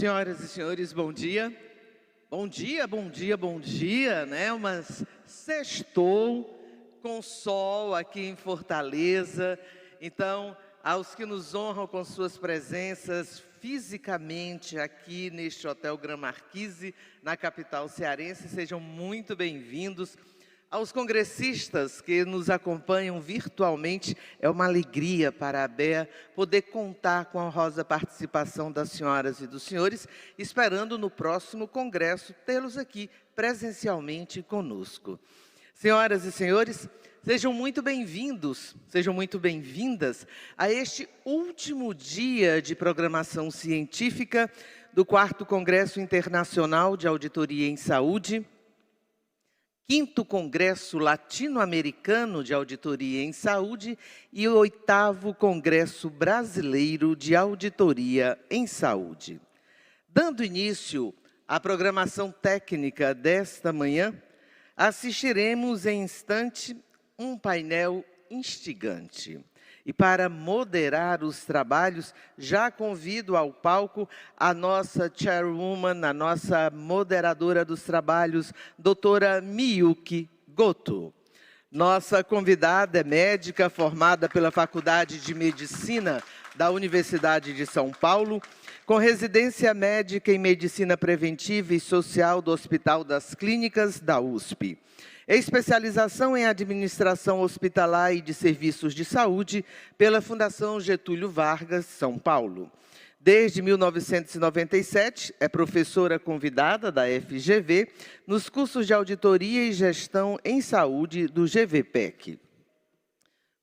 Senhoras e senhores, bom dia. Bom dia, bom dia, bom dia, né? Mas sextou com sol aqui em Fortaleza. Então, aos que nos honram com suas presenças fisicamente aqui neste Hotel Gran Marquise, na capital cearense, sejam muito bem-vindos. Aos congressistas que nos acompanham virtualmente, é uma alegria para a ABEA poder contar com a honrosa participação das senhoras e dos senhores, esperando no próximo congresso tê-los aqui presencialmente conosco. Senhoras e senhores, sejam muito bem-vindos, sejam muito bem-vindas a este último dia de programação científica do 4º Congresso Internacional de Auditoria em Saúde, 5º Congresso Latino-Americano de Auditoria em Saúde e o 8º Congresso Brasileiro de Auditoria em Saúde. Dando início à programação técnica desta manhã, assistiremos em instante um painel instigante. E para moderar os trabalhos, já convido ao palco a nossa chairwoman, a nossa moderadora dos trabalhos, doutora Miyuki Goto. Nossa convidada é médica formada pela Faculdade de Medicina da Universidade de São Paulo, com residência médica em Medicina Preventiva e Social do Hospital das Clínicas da USP. Especialização em Administração Hospitalar e de Serviços de Saúde pela Fundação Getúlio Vargas, São Paulo. Desde 1997, é professora convidada da FGV nos cursos de Auditoria e Gestão em Saúde do GVPEC.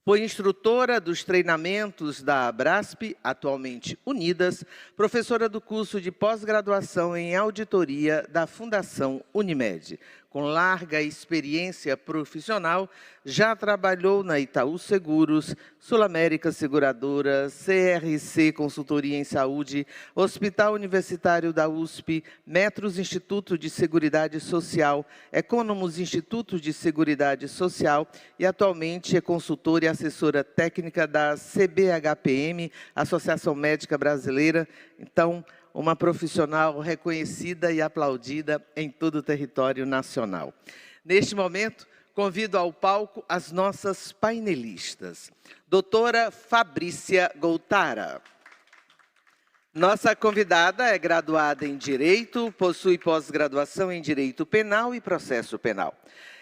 Foi instrutora dos treinamentos da Abrasp, atualmente Unidas, professora do curso de pós-graduação em Auditoria da Fundação Unimed. Com larga experiência profissional, já trabalhou na Itaú Seguros, Sul América Seguradora, CRC Consultoria em Saúde, Hospital Universitário da USP, Metros Instituto de Seguridade Social, Economus Instituto de Seguridade Social e atualmente é consultora e assessora técnica da CBHPM, Associação Médica Brasileira. Então, uma profissional reconhecida e aplaudida em todo o território nacional. Neste momento, convido ao palco as nossas painelistas. Doutora Fabrícia Goltara. Nossa convidada é graduada em Direito, possui pós-graduação em Direito Penal e Processo Penal.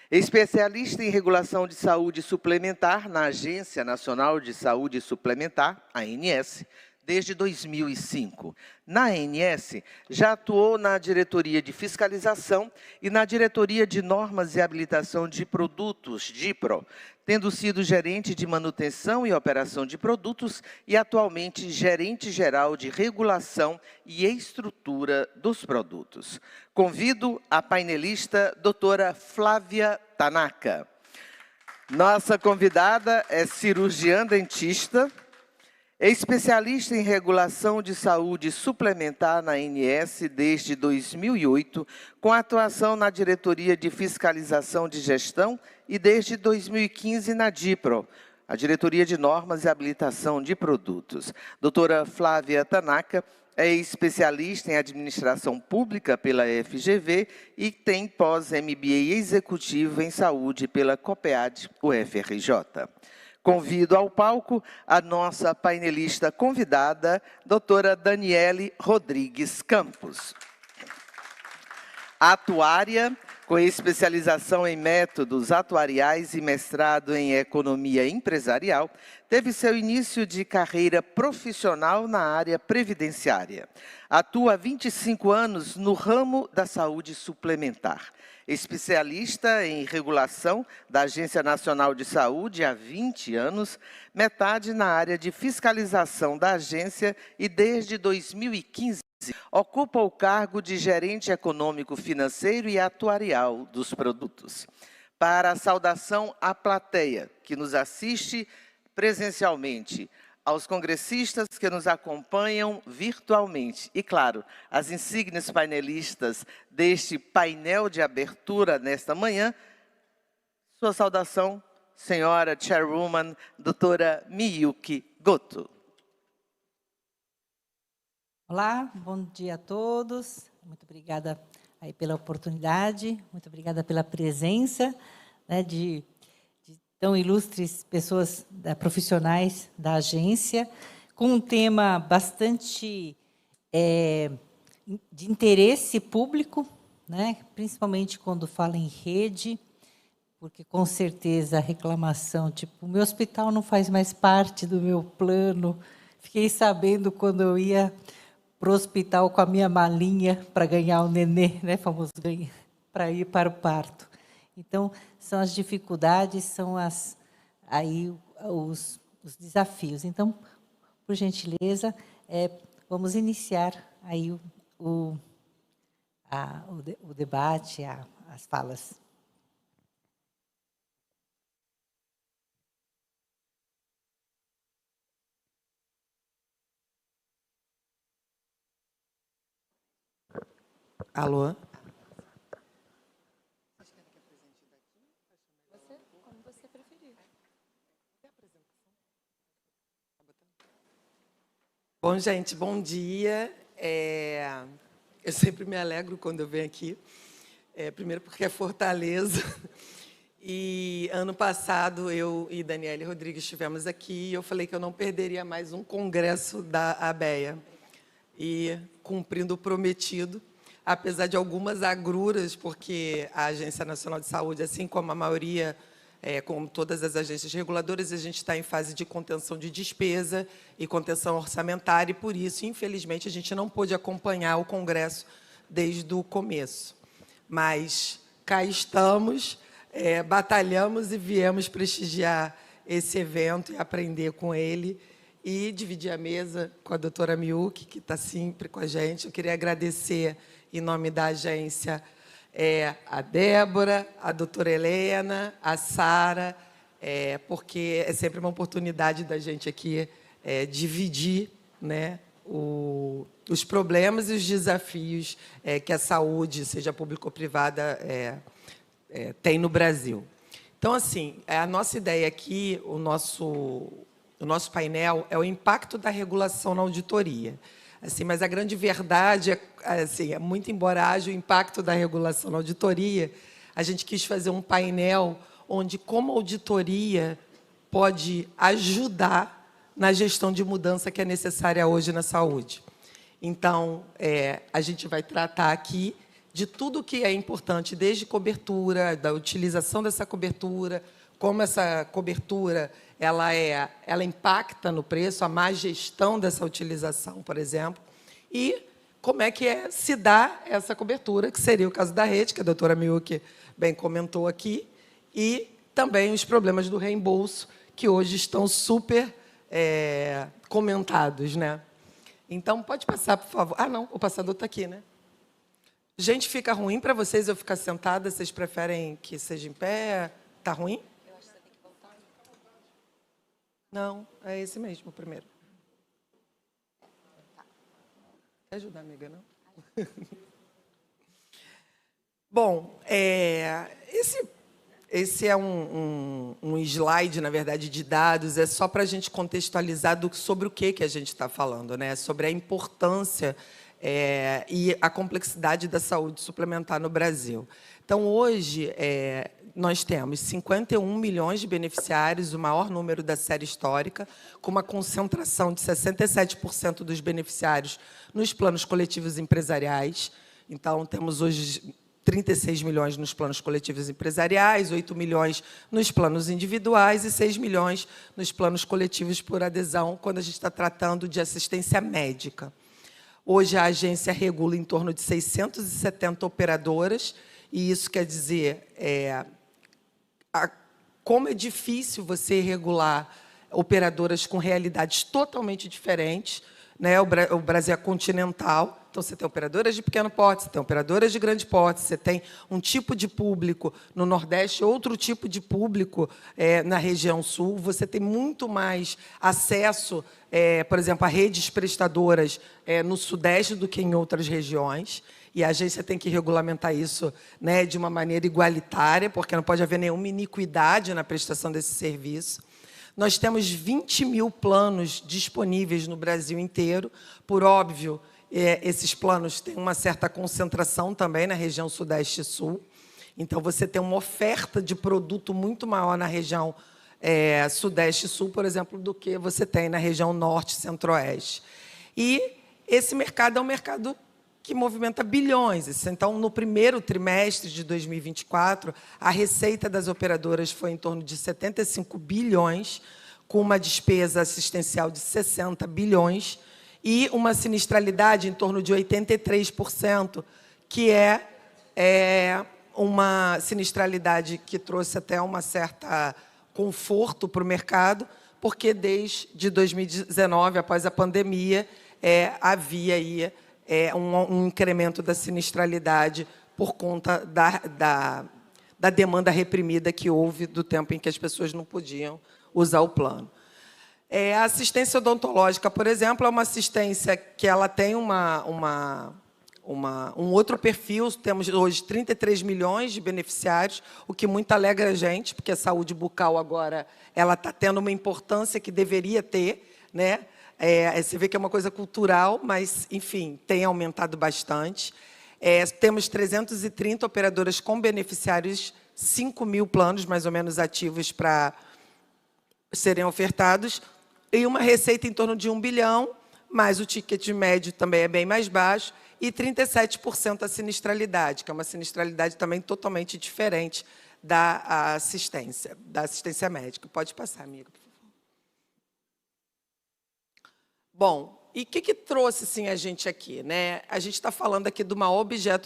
Especialista em Regulação de Saúde Suplementar na Agência Nacional de Saúde Suplementar, ANS, desde 2005. Na ANS, já atuou na Diretoria de Fiscalização e na Diretoria de Normas e Habilitação de Produtos, DIPRO, tendo sido gerente de manutenção e operação de produtos e atualmente gerente-geral de regulação e estrutura dos produtos. Convido a painelista doutora Flávia Tanaka. Nossa convidada é cirurgiã dentista, é especialista em regulação de saúde suplementar na ANS desde 2008, com atuação na Diretoria de Fiscalização de Gestão e desde 2015 na DIPRO, a Diretoria de Normas e Habilitação de Produtos. Doutora Flávia Tanaka é especialista em Administração Pública pela FGV e tem pós-MBA executivo em Saúde pela COPEAD UFRJ. Convido ao palco a nossa painelista convidada, doutora Daniele Rodrigues Campos. Atuária, com especialização em métodos atuariais e mestrado em economia empresarial, teve seu início de carreira profissional na área previdenciária. Atua há 25 anos no ramo da saúde suplementar. Especialista em regulação da Agência Nacional de Saúde há 20 anos, metade na área de fiscalização da agência e desde 2015 ocupa o cargo de gerente econômico financeiro e atuarial dos produtos. Para a saudação à plateia que nos assiste presencialmente, aos congressistas que nos acompanham virtualmente e, claro, as insígnias painelistas deste painel de abertura nesta manhã, sua saudação, senhora Chairwoman, doutora Miyuki Goto. Olá, bom dia a todos. Muito obrigada aí pela oportunidade, muito obrigada pela presença, né, de tão ilustres pessoas, profissionais da agência, com um tema bastante de interesse público, né, principalmente quando fala em rede, porque, com certeza, a reclamação, tipo, o meu hospital não faz mais parte do meu plano. Fiquei sabendo quando eu ia para o hospital com a minha malinha para ganhar o nenê, né, famoso ganha, para ir para o parto. Então, são as dificuldades, são aí os desafios. Então, por gentileza, vamos iniciar aí o debate, as falas. Alô? Como você preferir. Bom, gente, bom dia. Eu sempre me alegro quando eu venho aqui. Primeiro porque é Fortaleza. E ano passado eu e Daniele Rodrigues estivemos aqui e eu falei que eu não perderia mais um congresso da ABEA. E cumprindo o prometido, apesar de algumas agruras, porque a Agência Nacional de Saúde, assim como a maioria, como todas as agências reguladoras, a gente está em fase de contenção de despesa e contenção orçamentária, e por isso, infelizmente, a gente não pôde acompanhar o congresso desde o começo. Mas cá estamos, batalhamos e viemos prestigiar esse evento e aprender com ele, e dividir a mesa com a doutora Miyuki, que está sempre com a gente. Eu queria agradecer, em nome da agência, a Débora, a doutora Helena, a Sara, porque é sempre uma oportunidade da gente aqui dividir, né, os problemas e os desafios que a saúde, seja pública ou privada, tem no Brasil. Então, assim, a nossa ideia aqui, o nosso painel é o impacto da regulação na auditoria. Assim, mas a grande verdade assim, muito embora haja o impacto da regulação na auditoria, a gente quis fazer um painel onde como a auditoria pode ajudar na gestão de mudança que é necessária hoje na saúde. Então, a gente vai tratar aqui de tudo que é importante, desde cobertura, da utilização dessa cobertura, como essa cobertura ela impacta no preço, a má gestão dessa utilização, por exemplo, e como é que se dá essa cobertura, que seria o caso da rede, que a doutora Miyuki bem comentou aqui, e também os problemas do reembolso, que hoje estão super comentados, né? Então, pode passar, por favor. Ah, não, o passador está aqui, né? Gente, fica ruim para vocês eu ficar sentada? Vocês preferem que seja em pé? Está ruim? Eu acho que você tem que voltar. Não, é esse mesmo, o primeiro. Quer ajudar, amiga, não? Bom, esse é um slide, na verdade, de dados, é só para a gente contextualizar sobre o que a gente está falando, né? Sobre a importância e a complexidade da saúde suplementar no Brasil. Então, hoje, nós temos 51 milhões de beneficiários, o maior número da série histórica, com uma concentração de 67% dos beneficiários nos planos coletivos empresariais. Então, temos hoje 36 milhões nos planos coletivos empresariais, 8 milhões nos planos individuais e 6 milhões nos planos coletivos por adesão, quando a gente está tratando de assistência médica. Hoje, a agência regula em torno de 670 operadoras, e isso quer dizer como é difícil você regular operadoras com realidades totalmente diferentes, né? O Brasil é continental, então você tem operadoras de pequeno porte, você tem operadoras de grande porte, você tem um tipo de público no Nordeste, outro tipo de público na região Sul, você tem muito mais acesso, por exemplo, a redes prestadoras no Sudeste do que em outras regiões, e a agência tem que regulamentar isso, né, de uma maneira igualitária, porque não pode haver nenhuma iniquidade na prestação desse serviço. Nós temos 20 mil planos disponíveis no Brasil inteiro. Por óbvio esses planos têm uma certa concentração também na região Sudeste e Sul. Então, você tem uma oferta de produto muito maior na região Sudeste e Sul, por exemplo, do que você tem na região Norte e Centro-Oeste. E esse mercado é um mercado que movimenta bilhões. Então, no primeiro trimestre de 2024, a receita das operadoras foi em torno de 75 bilhões, com uma despesa assistencial de 60 bilhões, e uma sinistralidade em torno de 83%, que é uma sinistralidade que trouxe até uma certa conforto para o mercado, porque desde 2019, após a pandemia, havia aí um incremento da sinistralidade por conta da demanda reprimida que houve do tempo em que as pessoas não podiam usar o plano. A assistência odontológica, por exemplo, é uma assistência que ela tem um outro perfil. Temos hoje 33 milhões de beneficiários, o que muito alegra a gente, porque a saúde bucal agora ela está tendo uma importância que deveria ter, né? Você vê que é uma coisa cultural, mas, enfim, tem aumentado bastante. Temos 330 operadoras com beneficiários, 5 mil planos, mais ou menos, ativos para serem ofertados, e uma receita em torno de 1 bilhão, mas o ticket médio também é bem mais baixo, e 37% a sinistralidade, que é uma sinistralidade também totalmente diferente da assistência médica. Pode passar, amiga, por favor. Bom, e o que trouxe assim, a gente aqui, né? A gente está falando aqui do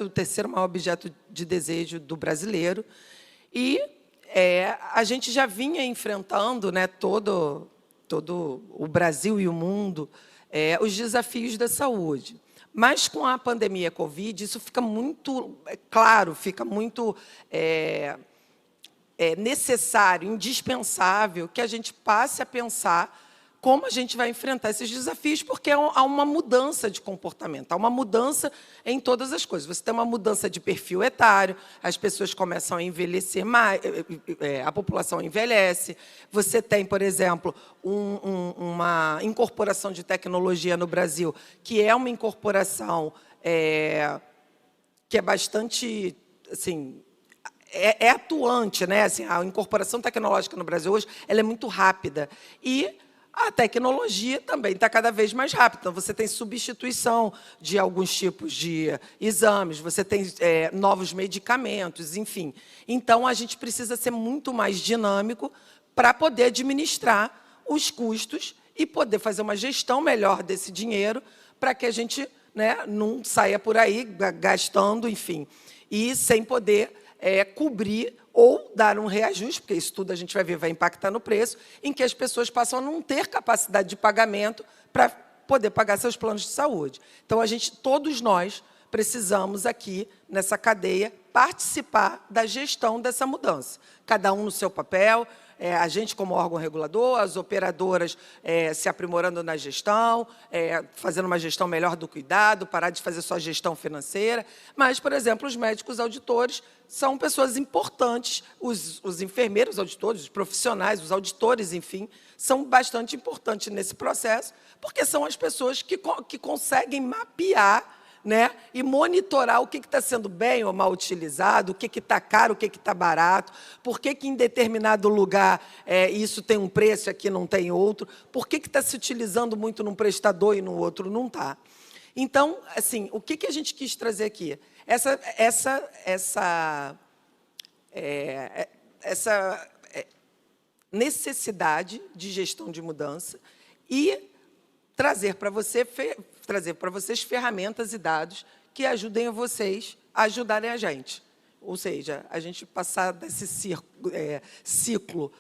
terceiro maior objeto de desejo do brasileiro, e a gente já vinha enfrentando, né, todo o Brasil e o mundo, os desafios da saúde. Mas, com a pandemia Covid, isso fica muito claro, fica muito necessário, indispensável, que a gente passe a pensar como a gente vai enfrentar esses desafios, porque há uma mudança de comportamento, há uma mudança em todas as coisas. Você tem uma mudança de perfil etário, as pessoas começam a envelhecer mais, a população envelhece. Você tem, por exemplo, uma incorporação de tecnologia no Brasil, que é uma incorporação que é bastante, assim, atuante, né? Assim, a incorporação tecnológica no Brasil hoje ela é muito rápida. E a tecnologia também está cada vez mais rápida. Então, você tem substituição de alguns tipos de exames, você tem novos medicamentos, enfim. Então, a gente precisa ser muito mais dinâmico para poder administrar os custos e poder fazer uma gestão melhor desse dinheiro para que a gente, né, não saia por aí gastando, enfim, e sem poder cobrir ou dar um reajuste, porque isso tudo a gente vai ver, vai impactar no preço, em que as pessoas passam a não ter capacidade de pagamento para poder pagar seus planos de saúde. Então, todos nós precisamos aqui, nessa cadeia, participar da gestão dessa mudança. Cada um no seu papel, a gente como órgão regulador, as operadoras se aprimorando na gestão, fazendo uma gestão melhor do cuidado, parar de fazer só gestão financeira. Mas, por exemplo, os médicos auditores são pessoas importantes, os enfermeiros auditores, os profissionais, os auditores, enfim, são bastante importantes nesse processo, porque são as pessoas que conseguem mapear, né, e monitorar o que está sendo bem ou mal utilizado, o que está caro, o que está barato, por que em determinado lugar isso tem um preço e aqui não tem outro, por que está se utilizando muito num prestador e no outro não está. Então, assim, o que a gente quis trazer aqui? Essa necessidade de gestão de mudança e trazer para vocês ferramentas e dados que ajudem vocês a ajudarem a gente. Ou seja, a gente passar desse ciclo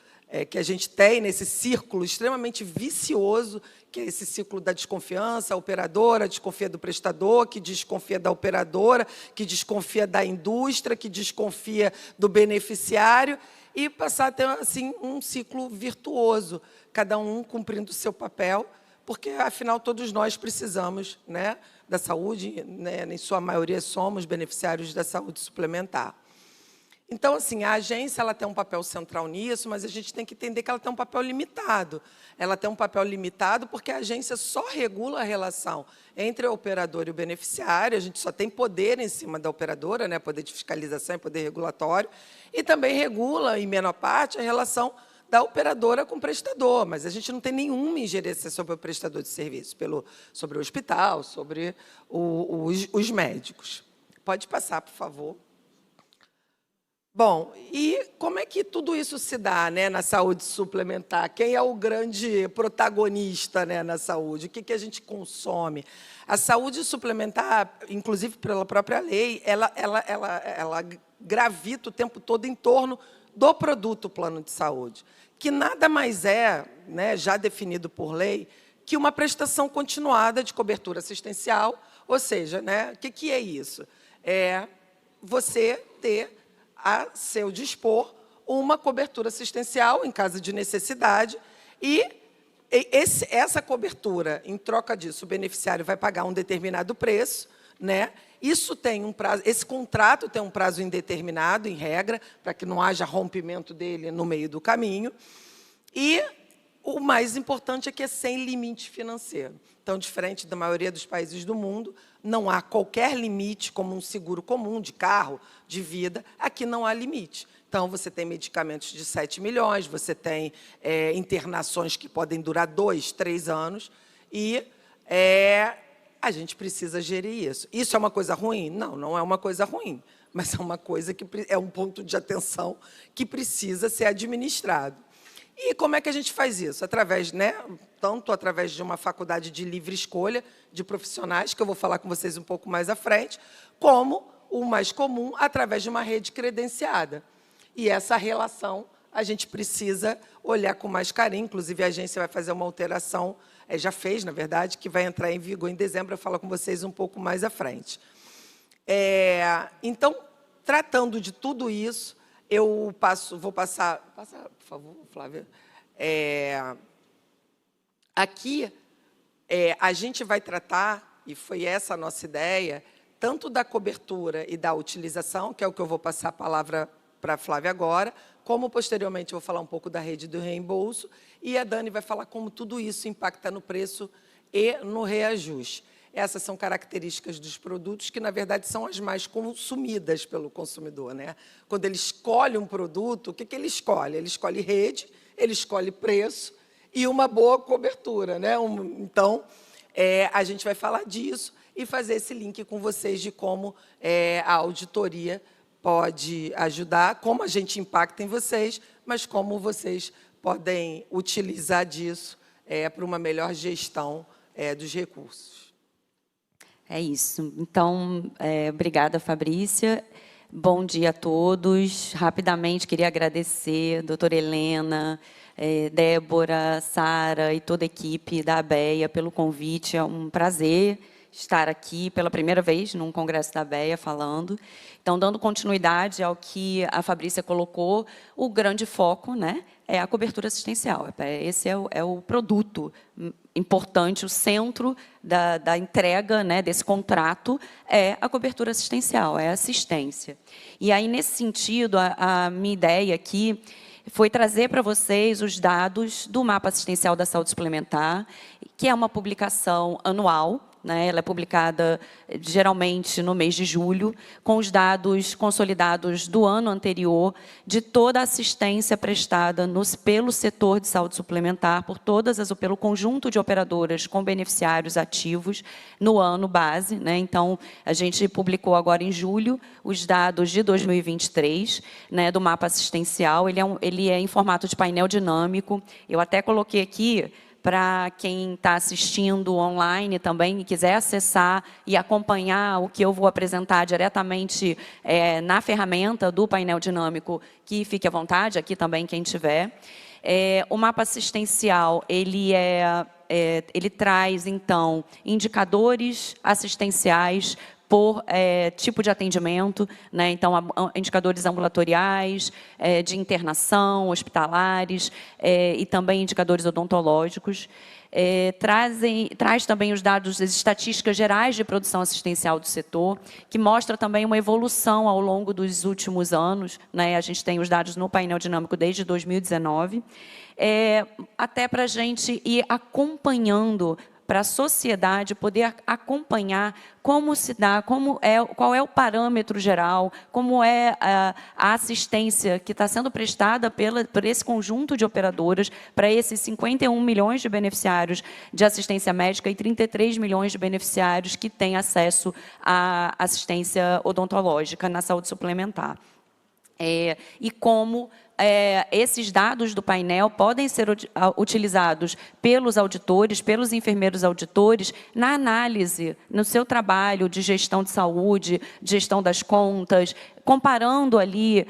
que a gente tem, nesse círculo extremamente vicioso, que é esse ciclo da desconfiança, a operadora desconfia do prestador, que desconfia da operadora, que desconfia da indústria, que desconfia do beneficiário, e passar a ter assim, um ciclo virtuoso, cada um cumprindo o seu papel, porque, afinal, todos nós precisamos, né, da saúde, né, em sua maioria somos beneficiários da saúde suplementar. Então, assim, a agência ela tem um papel central nisso, mas a gente tem que entender que ela tem um papel limitado. Ela tem um papel limitado porque a agência só regula a relação entre o operador e o beneficiário, a gente só tem poder em cima da operadora, né, poder de fiscalização e poder regulatório, e também regula, em menor parte, a relação da operadora com o prestador, mas a gente não tem nenhuma ingerência sobre o prestador de serviço, sobre o hospital, sobre os médicos. Pode passar, por favor. Bom, e como é que tudo isso se dá, né, na saúde suplementar? Quem é o grande protagonista, né, na saúde? O que a gente consome? A saúde suplementar, inclusive pela própria lei, ela gravita o tempo todo em torno do produto plano de saúde, que nada mais é, né, já definido por lei, que uma prestação continuada de cobertura assistencial, ou seja, né, o que é isso? É você ter a seu dispor uma cobertura assistencial em caso de necessidade e essa cobertura, em troca disso, o beneficiário vai pagar um determinado preço, né? Isso tem um prazo, esse contrato tem um prazo indeterminado, em regra, para que não haja rompimento dele no meio do caminho. E o mais importante é que é sem limite financeiro. Então, diferente da maioria dos países do mundo, não há qualquer limite, como um seguro comum de carro, de vida, aqui não há limite. Então, você tem medicamentos de 7 milhões, você tem internações que podem durar 2, 3 anos, e a gente precisa gerir isso. Isso é uma coisa ruim? Não, não é uma coisa ruim, mas é uma coisa que é um ponto de atenção que precisa ser administrado. E como é que a gente faz isso? Através, né, tanto através de uma faculdade de livre escolha de profissionais, que eu vou falar com vocês um pouco mais à frente, como o mais comum, através de uma rede credenciada. E essa relação a gente precisa olhar com mais carinho. Inclusive, a agência vai fazer uma alteração, já fez, na verdade, que vai entrar em vigor em dezembro. Eu falo com vocês um pouco mais à frente. Então, tratando de tudo isso, eu vou passar, por favor, Flávia. Aqui, a gente vai tratar, e foi essa a nossa ideia, tanto da cobertura e da utilização, que é o que eu vou passar a palavra para a Flávia agora, como, posteriormente, eu vou falar um pouco da rede do reembolso, e a Dani vai falar como tudo isso impacta no preço e no reajuste. Essas são características dos produtos que, na verdade, são as mais consumidas pelo consumidor, né? Quando ele escolhe um produto, o que ele escolhe? Ele escolhe rede, ele escolhe preço e uma boa cobertura, né? Então, a gente vai falar disso e fazer esse link com vocês de como a auditoria pode ajudar, como a gente impacta em vocês, mas como vocês podem utilizar disso para uma melhor gestão dos recursos. É isso. Então, obrigada, Fabrícia. Bom dia a todos. Rapidamente, queria agradecer a doutora Helena, Débora, Sara e toda a equipe da ABEA pelo convite. É um prazer estar aqui pela primeira vez num congresso da ABEA falando. Então, dando continuidade ao que a Fabrícia colocou, o grande foco, né, é a cobertura assistencial. Esse é o produto importante, o centro da entrega, né, desse contrato é a cobertura assistencial, é a assistência. E aí, nesse sentido, a minha ideia aqui foi trazer para vocês os dados do Mapa Assistencial da Saúde Suplementar, que é uma publicação anual, né? Ela é publicada geralmente no mês de julho, com os dados consolidados do ano anterior de toda a assistência prestada pelo setor de saúde suplementar, pelo conjunto de operadoras com beneficiários ativos no ano base, né? Então, a gente publicou agora em julho os dados de 2023, né, do mapa assistencial. Ele é em formato de painel dinâmico. Eu até coloquei aqui para quem está assistindo online também e quiser acessar e acompanhar o que eu vou apresentar diretamente na ferramenta do painel dinâmico, que fique à vontade, aqui também quem tiver. O mapa assistencial, ele traz, então, indicadores assistenciais por tipo de atendimento, né? Então, indicadores ambulatoriais, de internação, hospitalares, e também indicadores odontológicos. traz também os dados das estatísticas gerais de produção assistencial do setor, que mostra também uma evolução ao longo dos últimos anos, né? A gente tem os dados no painel dinâmico desde 2019, até para a gente ir acompanhando, para a sociedade poder acompanhar como se dá, qual é o parâmetro geral, como é a assistência que está sendo prestada por esse conjunto de operadoras para esses 51 milhões de beneficiários de assistência médica e 33 milhões de beneficiários que têm acesso à assistência odontológica na saúde suplementar. E como esses dados do painel podem ser utilizados pelos auditores, pelos enfermeiros auditores, na análise, no seu trabalho de gestão de saúde, de gestão das contas, comparando ali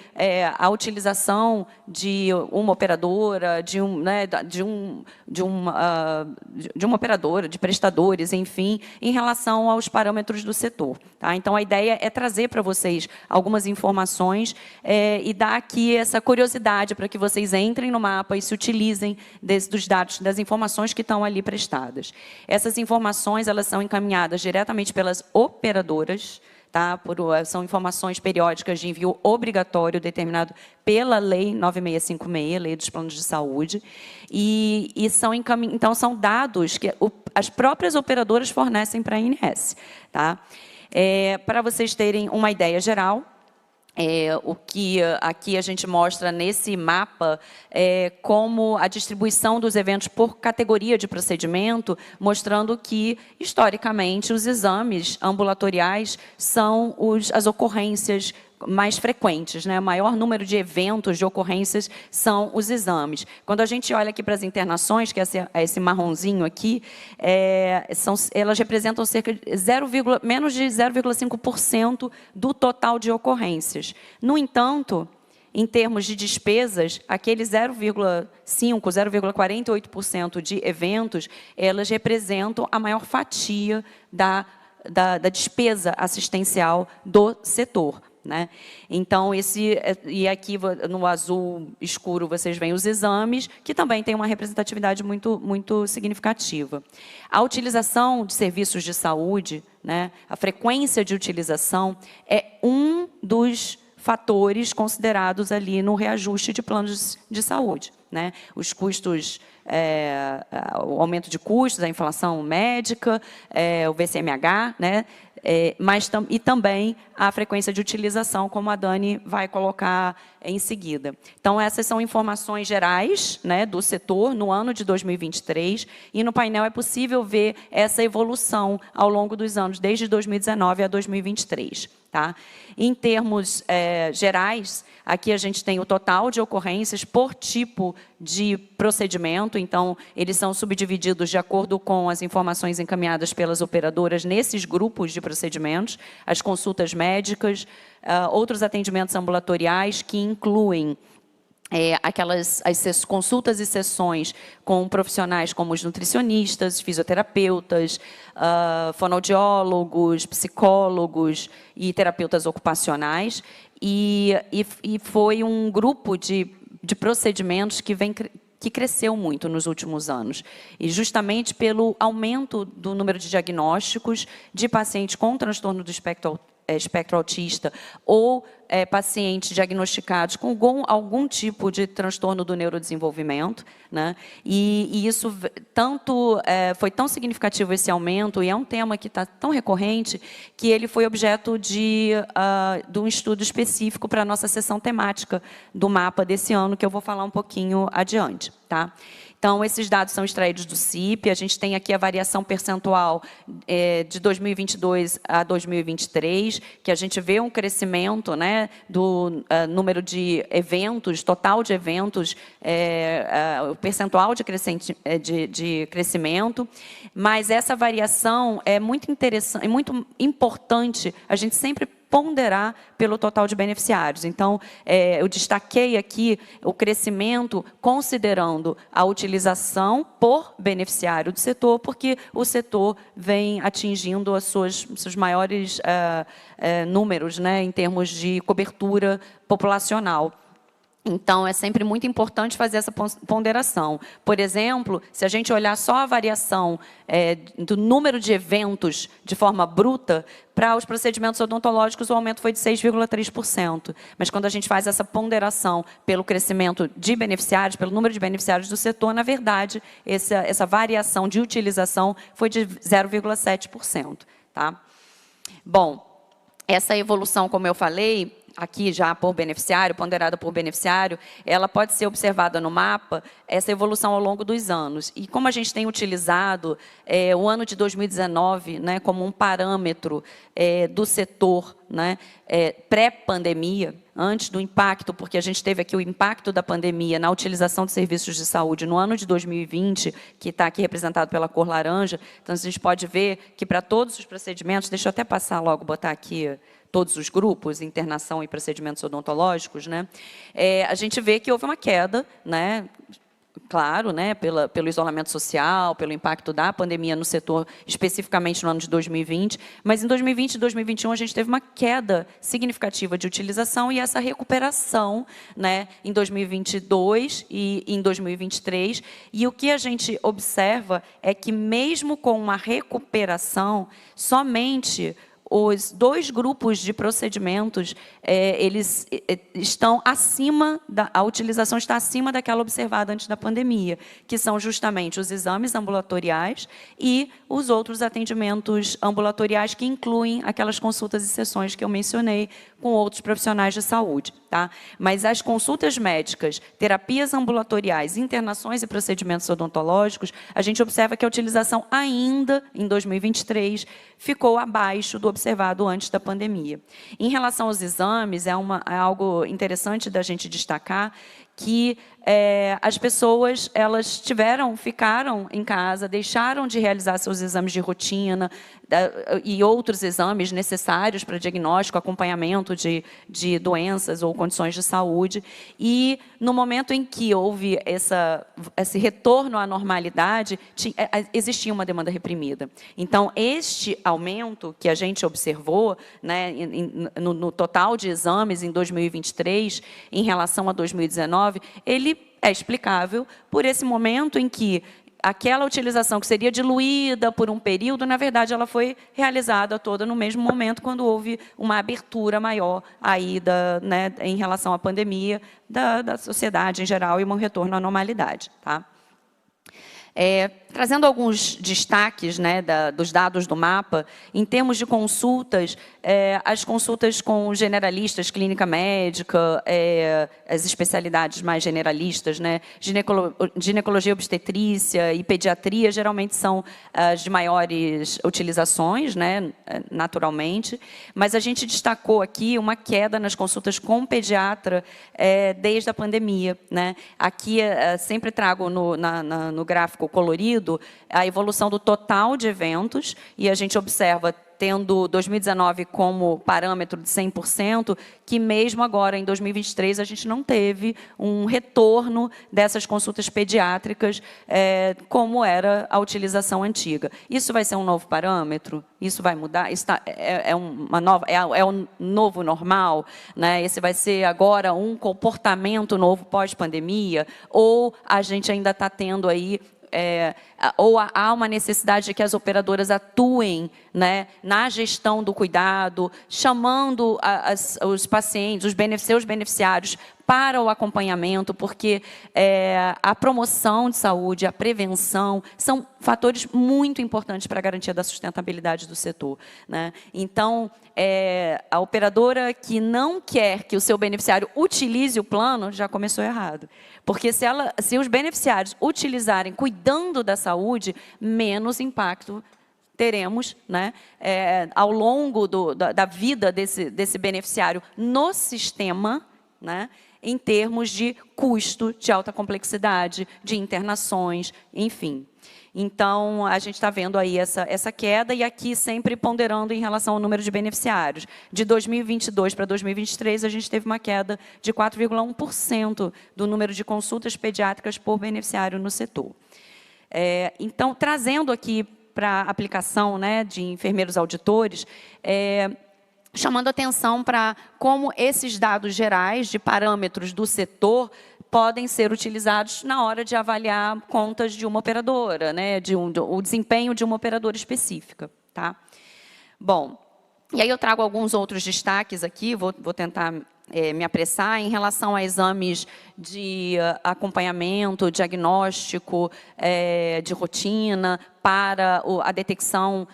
a utilização de uma operadora, de uma operadora, de prestadores, enfim, em relação aos parâmetros do setor. Tá? Então, a ideia é trazer para vocês algumas informações e dar aqui essa curiosidade para que vocês entrem no mapa e se utilizem dos dados, das informações que estão ali prestadas. Essas informações, elas são encaminhadas diretamente pelas operadoras, tá? São informações periódicas de envio obrigatório determinado pela Lei 9656, Lei dos Planos de Saúde, então são dados que as próprias operadoras fornecem para a ANS. Tá? Para vocês terem uma ideia geral, o que aqui a gente mostra nesse mapa como a distribuição dos eventos por categoria de procedimento, mostrando que, historicamente, os exames ambulatoriais são as ocorrências mais frequentes, né? O maior número de eventos, de ocorrências, são os exames. Quando a gente olha aqui para as internações, que é esse marronzinho aqui, elas representam menos de 0,5% do total de ocorrências. No entanto, em termos de despesas, aqueles 0,48% de eventos, elas representam a maior fatia da despesa assistencial do setor. Né? Então, e aqui no azul escuro vocês veem os exames, que também tem uma representatividade muito, muito significativa. A utilização de serviços de saúde, né, a frequência de utilização, é um dos fatores considerados ali no reajuste de planos de saúde. Né? Os custos, o aumento de custos, a inflação médica, o VCMH, né? E também a frequência de utilização, como a Dani vai colocar em seguida. Então, essas são informações gerais, né, do setor no ano de 2023, e no painel é possível ver essa evolução ao longo dos anos, desde 2019 a 2023. Tá? Em termos gerais, aqui a gente tem o total de ocorrências por tipo de procedimento, então, eles são subdivididos de acordo com as informações encaminhadas pelas operadoras nesses grupos de procedimentos, as consultas médicas, outros atendimentos ambulatoriais que incluem as consultas e sessões com profissionais como os nutricionistas, fisioterapeutas, fonoaudiólogos, psicólogos e terapeutas ocupacionais. E foi um grupo de procedimentos que cresceu muito nos últimos anos, e justamente pelo aumento do número de diagnósticos de pacientes com transtorno do espectro autista ou pacientes diagnosticados com algum tipo de transtorno do neurodesenvolvimento, né? E isso foi tão significativo esse aumento, e é um tema que está tão recorrente, que ele foi objeto de um estudo específico para a nossa sessão temática do mapa desse ano, que eu vou falar um pouquinho adiante. Tá? Então, esses dados são extraídos do CIP, a gente tem aqui a variação percentual de 2022 a 2023, que a gente vê um crescimento, né, do número de eventos, total de eventos, o percentual de crescimento, mas essa variação é muito interessante, é muito importante a gente sempre ponderar pelo total de beneficiários. Então, eu destaquei aqui o crescimento considerando a utilização por beneficiário do setor, porque o setor vem atingindo os seus maiores números, né, em termos de cobertura populacional. Então, é sempre muito importante fazer essa ponderação. Por exemplo, se a gente olhar só a variação do número de eventos de forma bruta, para os procedimentos odontológicos o aumento foi de 6,3%. Mas quando a gente faz essa ponderação pelo crescimento de beneficiários, pelo número de beneficiários do setor, na verdade, essa variação de utilização foi de 0,7%. Tá? Bom, essa evolução, como eu falei, aqui já por beneficiário, ponderada por beneficiário, ela pode ser observada no mapa, essa evolução ao longo dos anos. E como a gente tem utilizado o ano de 2019 né, como um parâmetro do setor né, pré-pandemia, antes do impacto, porque a gente teve aqui o impacto da pandemia na utilização de serviços de saúde no ano de 2020, que está aqui representado pela cor laranja, então a gente pode ver que para todos os procedimentos, deixa eu até passar logo, botar aqui todos os grupos, internação e procedimentos odontológicos, né, a gente vê que houve uma queda, né, claro, né, pelo isolamento social, pelo impacto da pandemia no setor, especificamente no ano de 2020, mas em 2020 e 2021 a gente teve uma queda significativa de utilização e essa recuperação né, em 2022 e em 2023. E o que a gente observa é que, mesmo com uma recuperação, somente os 2 grupos de procedimentos, eles estão acima, a utilização está acima daquela observada antes da pandemia, que são justamente os exames ambulatoriais e os outros atendimentos ambulatoriais, que incluem aquelas consultas e sessões que eu mencionei com outros profissionais de saúde. Tá? Mas as consultas médicas, terapias ambulatoriais, internações e procedimentos odontológicos, a gente observa que a utilização ainda, em 2023, ficou abaixo do observado antes da pandemia. Em relação aos exames, é algo interessante da gente destacar que as pessoas ficaram em casa, deixaram de realizar seus exames de rotina e outros exames necessários para diagnóstico, acompanhamento de doenças ou condições de saúde. E, no momento em que houve esse retorno à normalidade, existia uma demanda reprimida. Então, este aumento que a gente observou né, no total de exames em 2023, em relação a 2019, ele é explicável por esse momento em que aquela utilização que seria diluída por um período, na verdade, ela foi realizada toda no mesmo momento, quando houve uma abertura maior aí né, em relação à pandemia da sociedade em geral e um retorno à normalidade. Tá? Trazendo alguns destaques né, dos dados do mapa, em termos de consultas, as consultas com generalistas, clínica médica, as especialidades mais generalistas, né, ginecologia obstetrícia e pediatria, geralmente são as de maiores utilizações, né, naturalmente, mas a gente destacou aqui uma queda nas consultas com pediatra desde a pandemia. Né. Aqui sempre trago no gráfico colorido a evolução do total de eventos, e a gente observa, tendo 2019 como parâmetro de 100%, que mesmo agora, em 2023, a gente não teve um retorno dessas consultas pediátricas como era a utilização antiga. Isso vai ser um novo parâmetro? Isso vai mudar? Isso é um novo normal? Né? Esse vai ser agora um comportamento novo pós-pandemia? Ou a gente ainda está tendo aí ou há uma necessidade de que as operadoras atuem né, na gestão do cuidado, chamando os pacientes, seus beneficiários para o acompanhamento, porque a promoção de saúde, a prevenção, são fatores muito importantes para a garantia da sustentabilidade do setor. Né? Então, a operadora que não quer que o seu beneficiário utilize o plano, já começou errado. Porque se os beneficiários utilizarem cuidando da saúde, menos impacto teremos né, ao longo da vida desse beneficiário no sistema, né, em termos de custo de alta complexidade, de internações, enfim. Então, a gente está vendo aí essa queda, e aqui sempre ponderando em relação ao número de beneficiários. De 2022 para 2023, a gente teve uma queda de 4,1% do número de consultas pediátricas por beneficiário no setor. Então, trazendo aqui para a aplicação né, de enfermeiros auditores, chamando atenção para como esses dados gerais de parâmetros do setor podem ser utilizados na hora de avaliar contas de uma operadora, né, o desempenho de uma operadora específica. Tá? Bom, e aí eu trago alguns outros destaques aqui, vou tentar me apressar, em relação a exames de acompanhamento, diagnóstico, de rotina, para a detecção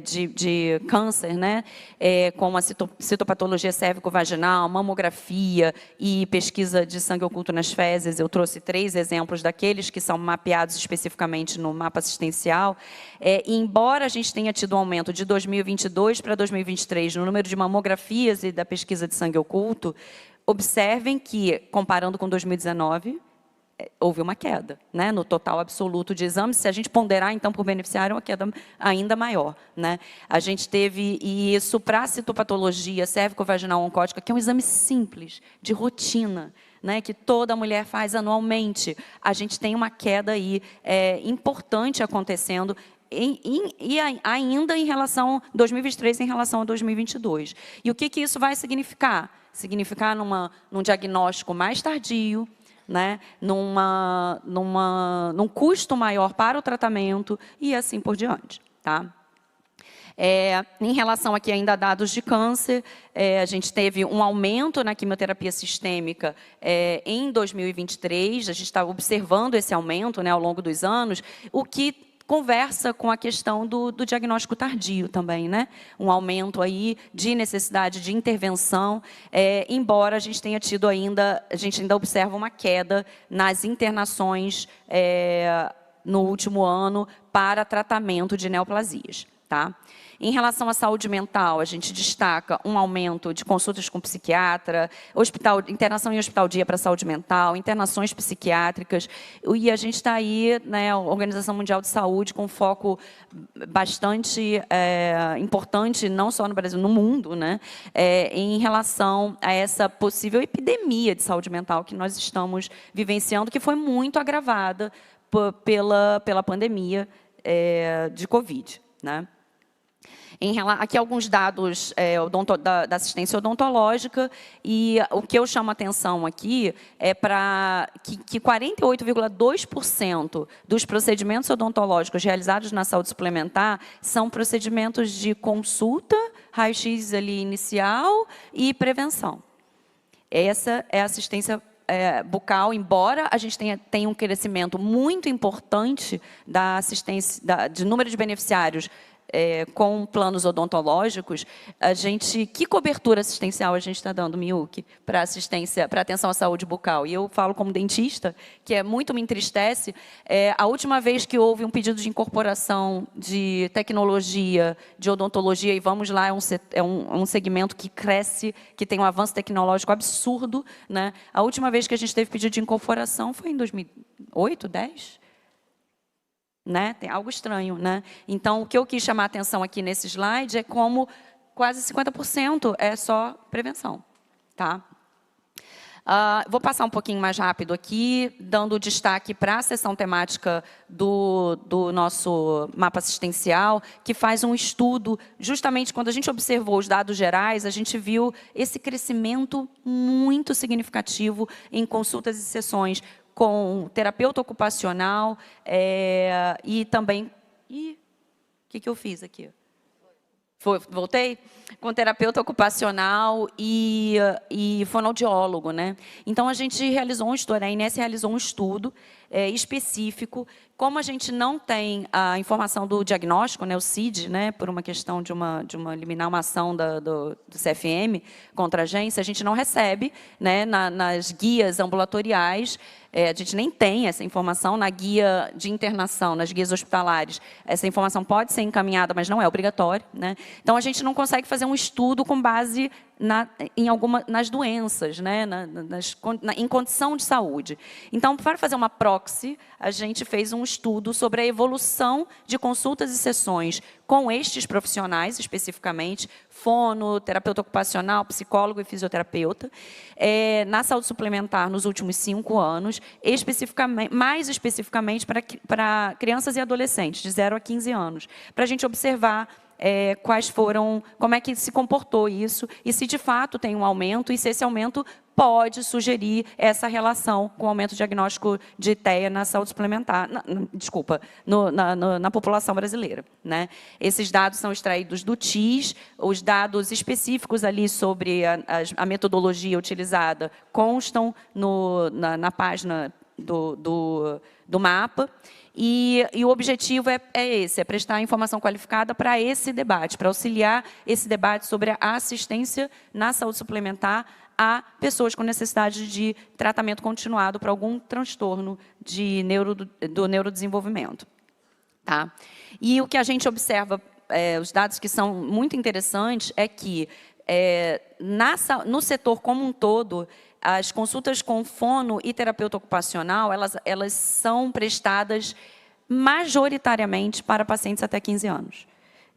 de câncer, né? Como a citopatologia cérvico-vaginal, mamografia e pesquisa de sangue oculto nas fezes. Eu trouxe 3 exemplos daqueles que são mapeados especificamente no mapa assistencial. E embora a gente tenha tido um aumento de 2022 para 2023 no número de mamografias e da pesquisa de sangue oculto, observem que, comparando com 2019, houve uma queda, né, no total absoluto de exames. Se a gente ponderar, então, por beneficiário, uma queda ainda maior. Né? A gente teve isso para a citopatologia cérvico-vaginal oncótica, que é um exame simples, de rotina, né, que toda mulher faz anualmente. A gente tem uma queda aí importante acontecendo, e ainda em relação a 2023 em relação a 2022. E o que isso vai significar? Significar num diagnóstico mais tardio, né, num custo maior para o tratamento e assim por diante. Tá? Em relação aqui ainda a dados de câncer, a gente teve um aumento na quimioterapia sistêmica em 2023, a gente está observando esse aumento, né, ao longo dos anos, o que conversa com a questão do diagnóstico tardio também, né? Um aumento aí de necessidade de intervenção, embora a gente tenha tido ainda, a gente ainda observa uma queda nas internações no último ano para tratamento de neoplasias. Tá? Em relação à saúde mental, a gente destaca um aumento de consultas com psiquiatra, internação em hospital-dia para saúde mental, internações psiquiátricas, e a gente está aí, né, a Organização Mundial de Saúde, com um foco bastante importante, não só no Brasil, no mundo, né, em relação a essa possível epidemia de saúde mental que nós estamos vivenciando, que foi muito agravada pela pandemia de Covid. Né? Aqui alguns dados da assistência odontológica, e o que eu chamo a atenção aqui é para que 48,2% dos procedimentos odontológicos realizados na saúde suplementar são procedimentos de consulta, raio-x ali inicial e prevenção. Essa é a assistência bucal, embora a gente tenha um crescimento muito importante da assistência, de número de beneficiários com planos odontológicos, que cobertura assistencial a gente está dando, Miyuki, para atenção à saúde bucal? E eu falo como dentista, que muito me entristece, a última vez que houve um pedido de incorporação de tecnologia, de odontologia, e vamos lá, é um segmento que cresce, que tem um avanço tecnológico absurdo, né? A última vez que a gente teve pedido de incorporação foi em 2008, 2010? Né? Tem algo estranho. Né? Então, o que eu quis chamar a atenção aqui nesse slide é como quase 50% é só prevenção. Tá? Vou passar um pouquinho mais rápido aqui, dando destaque para a seção temática do nosso mapa assistencial, que faz um estudo, justamente quando a gente observou os dados gerais, a gente viu esse crescimento muito significativo em consultas e sessões com terapeuta ocupacional e também... o que eu fiz aqui? Voltei? Com terapeuta ocupacional e fonoaudiólogo. Né? Então, a gente realizou um estudo, a Inés realizou um estudo específico. Como a gente não tem a informação do diagnóstico, né, o CID, né, por uma questão de eliminar uma ação do CFM contra a agência, a gente não recebe, né, nas guias ambulatoriais, a gente nem tem essa informação na guia de internação, nas guias hospitalares. Essa informação pode ser encaminhada, mas não é obrigatória. Né? Então, a gente não consegue fazer um estudo com base nas doenças, né? Em condição de saúde. Então, para fazer uma proxy, a gente fez um estudo sobre a evolução de consultas e sessões com estes profissionais, especificamente, fono, terapeuta ocupacional, psicólogo e fisioterapeuta, na saúde suplementar nos últimos 5 anos, mais especificamente para crianças e adolescentes, de 0 a 15 anos, para a gente observar quais foram, como é que se comportou isso, e se de fato tem um aumento, e se esse aumento pode sugerir essa relação com o aumento diagnóstico de TEA na saúde suplementar, na população brasileira, né? Esses dados são extraídos do TIS, os dados específicos ali sobre a metodologia utilizada constam na página do mapa, e o objetivo é esse, é prestar informação qualificada para esse debate, para auxiliar esse debate sobre a assistência na saúde suplementar a pessoas com necessidade de tratamento continuado para algum transtorno do neurodesenvolvimento. Tá? E o que a gente observa, os dados que são muito interessantes, é que no setor como um todo, as consultas com fono e terapeuta ocupacional, elas são prestadas majoritariamente para pacientes até 15 anos.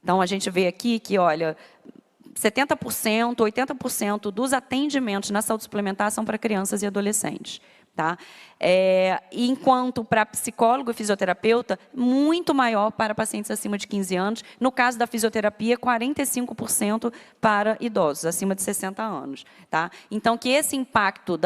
Então, a gente vê aqui que, olha, 70%, 80% dos atendimentos na saúde suplementar são para crianças e adolescentes. Tá? Enquanto para psicólogo e fisioterapeuta, muito maior para pacientes acima de 15 anos. No caso da fisioterapia, 45% para idosos, acima de 60 anos. Tá? Então, que esse impacto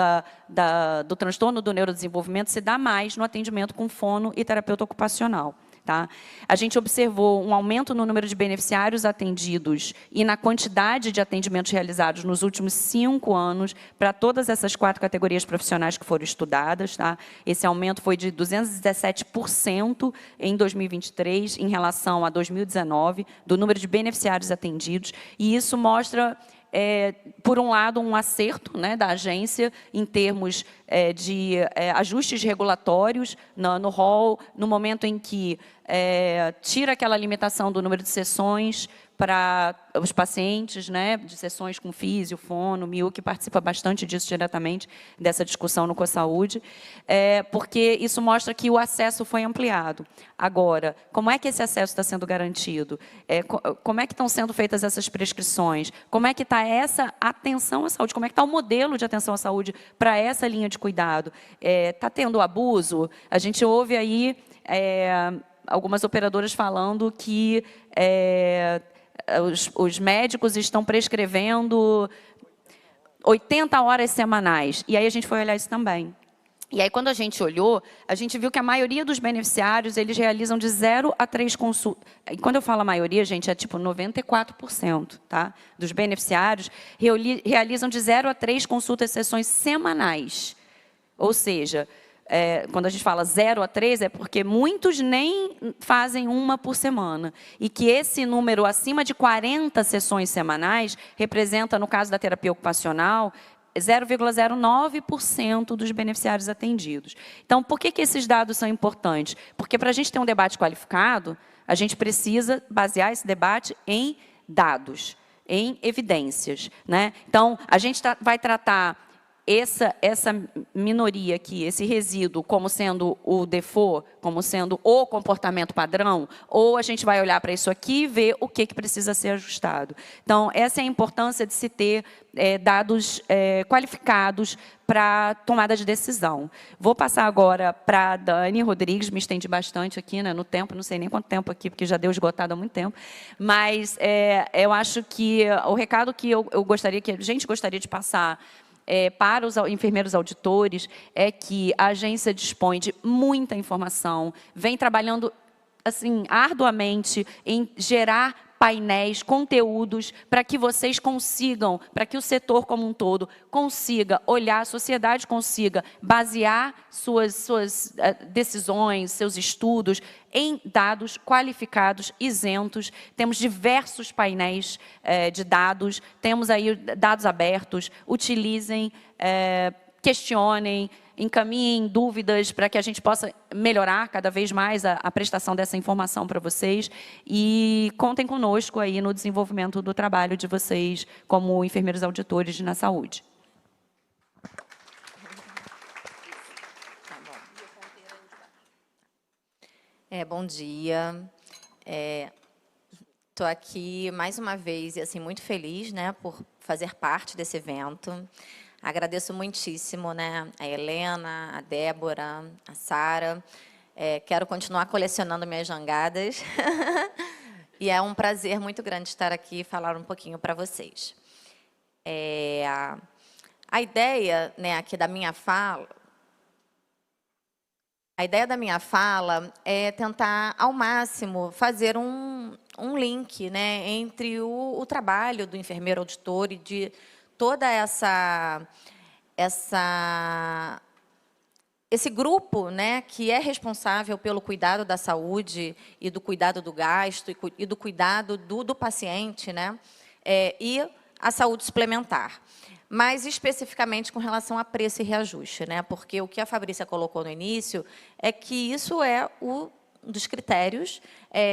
do transtorno do neurodesenvolvimento se dá mais no atendimento com fono e terapeuta ocupacional. Tá? A gente observou um aumento no número de beneficiários atendidos e na quantidade de atendimentos realizados nos últimos 5 anos para todas essas 4 categorias profissionais que foram estudadas. Tá? Esse aumento foi de 217% em 2023 em relação a 2019, do número de beneficiários atendidos, e isso mostra, por um lado, um acerto, né, da agência em termos de ajustes regulatórios no rol, no momento em que tira aquela limitação do número de sessões para os pacientes, né, de sessões com físio, fono, MIU, que participa bastante disso diretamente, dessa discussão no CoSaúde, porque isso mostra que o acesso foi ampliado. Agora, como é que esse acesso está sendo garantido? Como é que estão sendo feitas essas prescrições? Como é que está essa atenção à saúde? Como é que está o modelo de atenção à saúde para essa linha de cuidado? Está tendo abuso? A gente ouve aí algumas operadoras falando que os médicos estão prescrevendo 80 horas semanais. E aí a gente foi olhar isso também. E aí, quando a gente olhou, a gente viu que a maioria dos beneficiários, eles realizam de 0 a 3 consultas. E quando eu falo a maioria, gente, é tipo 94%, tá? Dos beneficiários realizam de 0 a 3 consultas, sessões semanais. Ou seja, quando a gente fala 0 a 3, é porque muitos nem fazem uma por semana. E que esse número acima de 40 sessões semanais representa, no caso da terapia ocupacional, 0,09% dos beneficiários atendidos. Então, por que esses dados são importantes? Porque, para a gente ter um debate qualificado, a gente precisa basear esse debate em dados, em evidências. Né? Então, a gente vai tratar essa minoria aqui, esse resíduo, como sendo o default, como sendo o comportamento padrão, ou a gente vai olhar para isso aqui e ver o que precisa ser ajustado. Então, essa é a importância de se ter dados qualificados para tomada de decisão. Vou passar agora para a Dani Rodrigues, me estendi bastante aqui, né, no tempo, não sei nem quanto tempo aqui, porque já deu esgotado há muito tempo, mas eu acho que o recado que eu gostaria, que a gente gostaria de passar para os enfermeiros auditores, é que a agência dispõe de muita informação, vem trabalhando assim, arduamente em gerar painéis, conteúdos, para que vocês consigam, para que o setor como um todo consiga olhar, a sociedade consiga basear suas decisões, seus estudos em dados qualificados, isentos. Temos diversos painéis de dados, temos aí dados abertos, utilizem, questionem, encaminhem dúvidas para que a gente possa melhorar cada vez mais a prestação dessa informação para vocês, e contem conosco aí no desenvolvimento do trabalho de vocês como enfermeiros auditores na saúde. Bom dia. Estou aqui mais uma vez e assim muito feliz, né, por fazer parte desse evento. Agradeço muitíssimo, né, a Helena, a Débora, a Sara. Quero continuar colecionando minhas jangadas. E é um prazer muito grande estar aqui e falar um pouquinho para vocês. A ideia, né, aqui da minha fala, é tentar, ao máximo, fazer um link, né, entre o trabalho do enfermeiro auditor e de toda esse grupo, né, que é responsável pelo cuidado da saúde e do cuidado do gasto e do cuidado do paciente, né, e a saúde suplementar. Mas, especificamente, com relação a preço e reajuste, né, porque o que a Fabrícia colocou no início é que isso é um dos critérios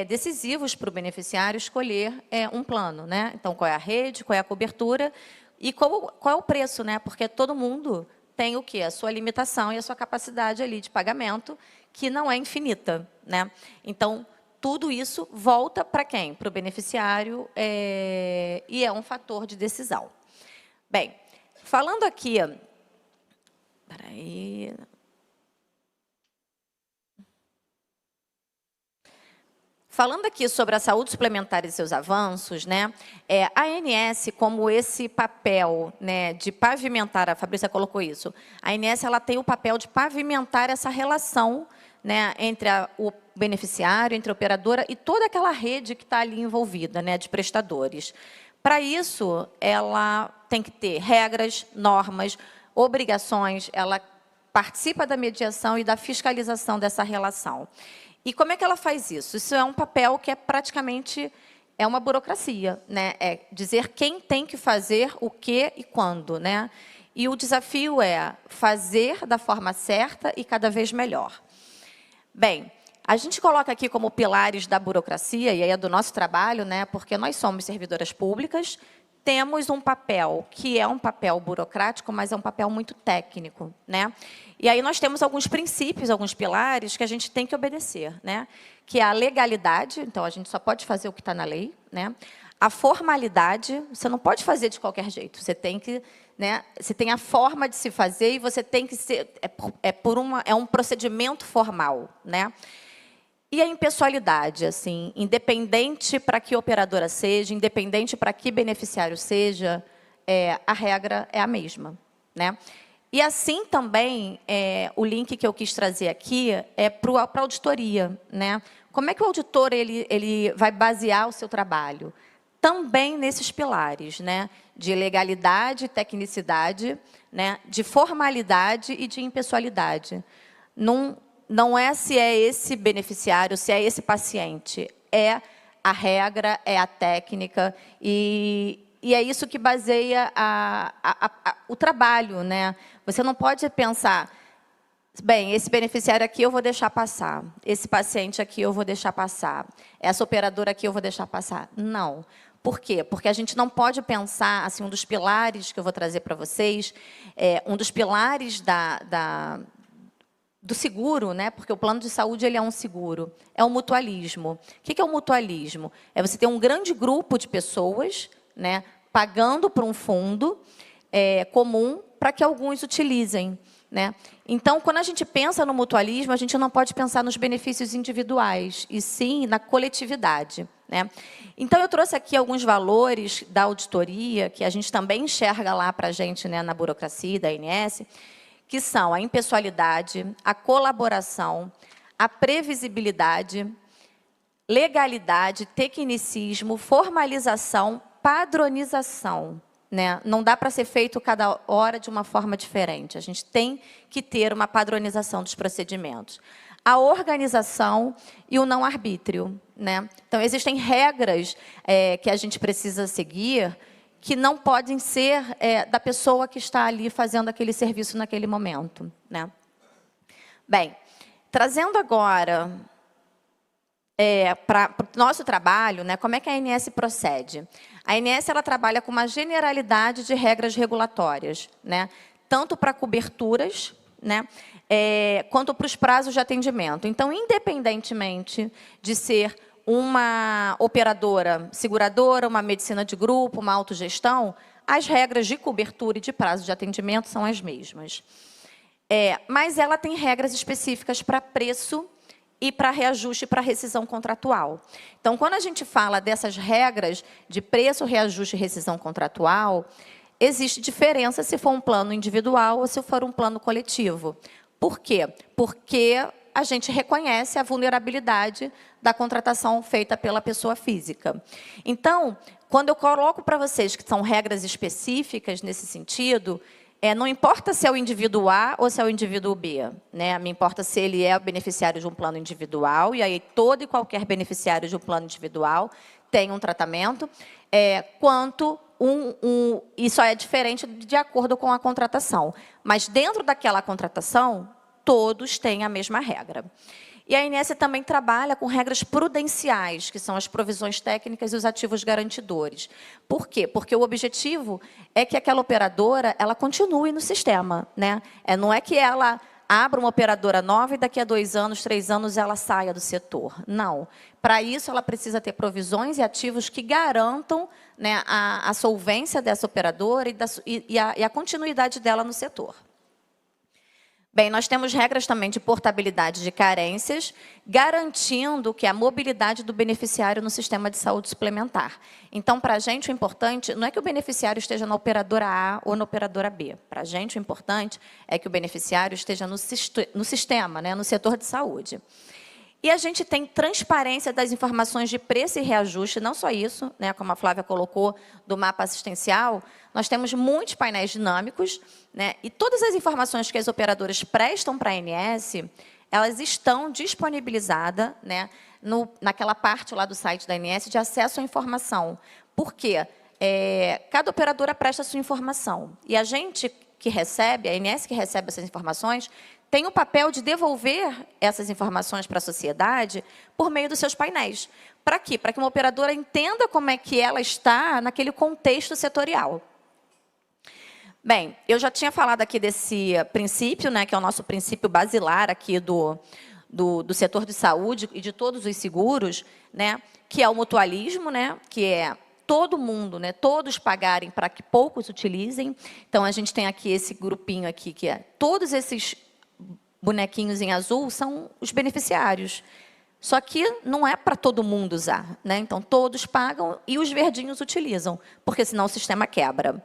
decisivos para o beneficiário escolher um plano, né? Então, qual é a rede, qual é a cobertura e qual é o preço, né? Porque todo mundo tem o quê? A sua limitação e a sua capacidade ali de pagamento, que não é infinita, né? Então, tudo isso volta para quem? Para o beneficiário e é um fator de decisão. Bem, falando aqui... Peraí... Falando aqui sobre a saúde suplementar e seus avanços, né, a ANS, como esse papel, né, de pavimentar, a Fabrícia colocou isso, a ANS ela tem o papel de pavimentar essa relação, né, entre o beneficiário, entre a operadora e toda aquela rede que está ali envolvida, né, de prestadores. Para isso, ela tem que ter regras, normas, obrigações, ela participa da mediação e da fiscalização dessa relação. E como é que ela faz isso? Isso é um papel que praticamente uma burocracia, né? É dizer quem tem que fazer o quê e quando, né? E o desafio é fazer da forma certa e cada vez melhor. Bem, a gente coloca aqui como pilares da burocracia, e aí é do nosso trabalho, né? Porque nós somos servidoras públicas, temos um papel que é um papel burocrático, mas é um papel muito técnico, né? E aí nós temos alguns princípios, alguns pilares que a gente tem que obedecer, né? Que é a legalidade, então a gente só pode fazer o que está na lei, né? A formalidade, você não pode fazer de qualquer jeito, você tem que, né? Você tem a forma de se fazer e você tem que ser é um procedimento formal, né? E a impessoalidade, assim, independente para que operadora seja, independente para que beneficiário seja, a regra é a mesma, né? E assim também, o link que eu quis trazer aqui é para a auditoria, né? Como é que o auditor ele vai basear o seu trabalho? Também nesses pilares, né? De legalidade, tecnicidade, né? De formalidade e de impessoalidade. Não é se é esse beneficiário, se é esse paciente, é a regra, é a técnica, e é isso que baseia o trabalho, né? Você não pode pensar, bem, esse beneficiário aqui eu vou deixar passar, esse paciente aqui eu vou deixar passar, essa operadora aqui eu vou deixar passar. Não. Por quê? Porque a gente não pode pensar, assim, um dos pilares que eu vou trazer para vocês, um dos pilares do seguro, né? Porque o plano de saúde ele é um seguro, é o mutualismo. O que é o mutualismo? É você ter um grande grupo de pessoas, né, pagando para um fundo comum para que alguns utilizem, né? Então, quando a gente pensa no mutualismo, a gente não pode pensar nos benefícios individuais, e sim na coletividade, né? Então, eu trouxe aqui alguns valores da auditoria, que a gente também enxerga lá para a gente, né, na burocracia da ANS, que são a impessoalidade, a colaboração, a previsibilidade, legalidade, tecnicismo, formalização, padronização, né? Não dá para ser feito cada hora de uma forma diferente. A gente tem que ter uma padronização dos procedimentos. A organização e o não-arbítrio, né? Então, existem regras que a gente precisa seguir que não podem ser da pessoa que está ali fazendo aquele serviço naquele momento, né? Bem, trazendo agora para o nosso trabalho, né, como é que a ANS procede? A ANS ela trabalha com uma generalidade de regras regulatórias, né, tanto para coberturas, né, quanto para os prazos de atendimento. Então, independentemente de ser uma operadora seguradora, uma medicina de grupo, uma autogestão, as regras de cobertura e de prazo de atendimento são as mesmas. Mas ela tem regras específicas para preço e para reajuste e para rescisão contratual. Então, quando a gente fala dessas regras de preço, reajuste e rescisão contratual, existe diferença se for um plano individual ou se for um plano coletivo. Por quê? Porque a gente reconhece a vulnerabilidade da contratação feita pela pessoa física. Então, quando eu coloco para vocês que são regras específicas nesse sentido, não importa se é o indivíduo A ou se é o indivíduo B, né? Me importa se ele é o beneficiário de um plano individual, e aí todo e qualquer beneficiário de um plano individual tem um tratamento, quanto e só é diferente de acordo com a contratação. Mas dentro daquela contratação, todos têm a mesma regra. E a ANS também trabalha com regras prudenciais, que são as provisões técnicas e os ativos garantidores. Por quê? Porque o objetivo é que aquela operadora ela continue no sistema, né? Não é que ela abra uma operadora nova e daqui a 2 anos, 3 anos, ela saia do setor. Não. Para isso, ela precisa ter provisões e ativos que garantam, né, a solvência dessa operadora e a continuidade dela no setor. Bem, nós temos regras também de portabilidade de carências, garantindo que a mobilidade do beneficiário no sistema de saúde suplementar. Então, para a gente, o importante não é que o beneficiário esteja na operadora A ou na operadora B. Para a gente, o importante é que o beneficiário esteja no sistema, né, no setor de saúde. E a gente tem transparência das informações de preço e reajuste, não só isso, né, como a Flávia colocou, do mapa assistencial, nós temos muitos painéis dinâmicos, né, e todas as informações que as operadoras prestam para a ANS, elas estão disponibilizadas, né, naquela parte lá do site da ANS de acesso à informação. Por quê? Cada operadora presta a sua informação. E a gente que recebe, a ANS que recebe essas informações, tem o papel de devolver essas informações para a sociedade por meio dos seus painéis. Para quê? Para que uma operadora entenda como é que ela está naquele contexto setorial. Bem, eu já tinha falado aqui desse princípio, né, que é o nosso princípio basilar aqui do setor de saúde e de todos os seguros, né, que é o mutualismo, né, que é todo mundo, né, todos pagarem para que poucos utilizem. Então, a gente tem aqui esse grupinho aqui, que é todos esses bonequinhos em azul são os beneficiários. Só que não é para todo mundo usar, né? Então, todos pagam e os verdinhos utilizam, porque senão o sistema quebra.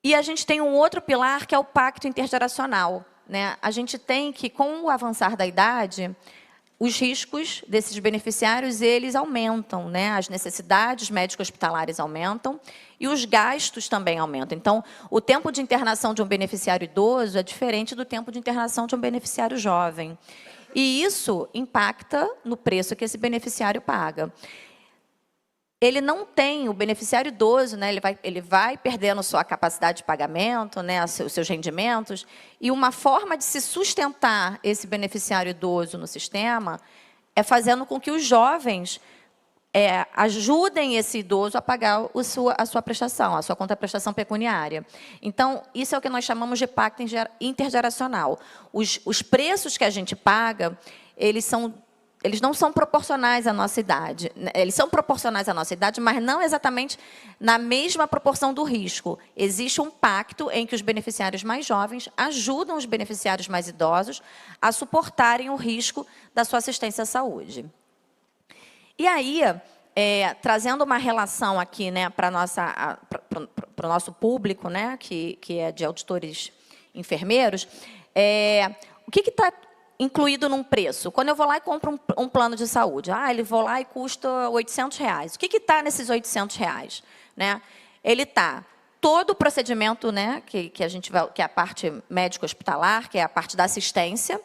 E a gente tem um outro pilar, que é o pacto intergeracional, né? A gente tem que, com o avançar da idade, os riscos desses beneficiários, eles aumentam, né? As necessidades médico-hospitalares aumentam e os gastos também aumentam. Então, o tempo de internação de um beneficiário idoso é diferente do tempo de internação de um beneficiário jovem. E isso impacta no preço que esse beneficiário paga. Ele não tem, o beneficiário idoso, né, ele vai perdendo sua capacidade de pagamento, né, os seus rendimentos, e uma forma de se sustentar esse beneficiário idoso no sistema é fazendo com que os jovens ajudem esse idoso a pagar a sua prestação, a sua contraprestação pecuniária. Então, isso é o que nós chamamos de pacto intergeracional. Os preços que a gente paga, eles não são proporcionais à nossa idade. Eles são proporcionais à nossa idade, mas não exatamente na mesma proporção do risco. Existe um pacto em que os beneficiários mais jovens ajudam os beneficiários mais idosos a suportarem o risco da sua assistência à saúde. E aí, trazendo uma relação aqui, né, para o nosso público, né, que é de auditores enfermeiros, o que está incluído num preço? Quando eu vou lá e compro um plano de saúde, ele vou lá e custa R$800. O que está nesses R$800? Né? Ele está todo o procedimento, né, que é a parte médico-hospitalar, que é a parte da assistência.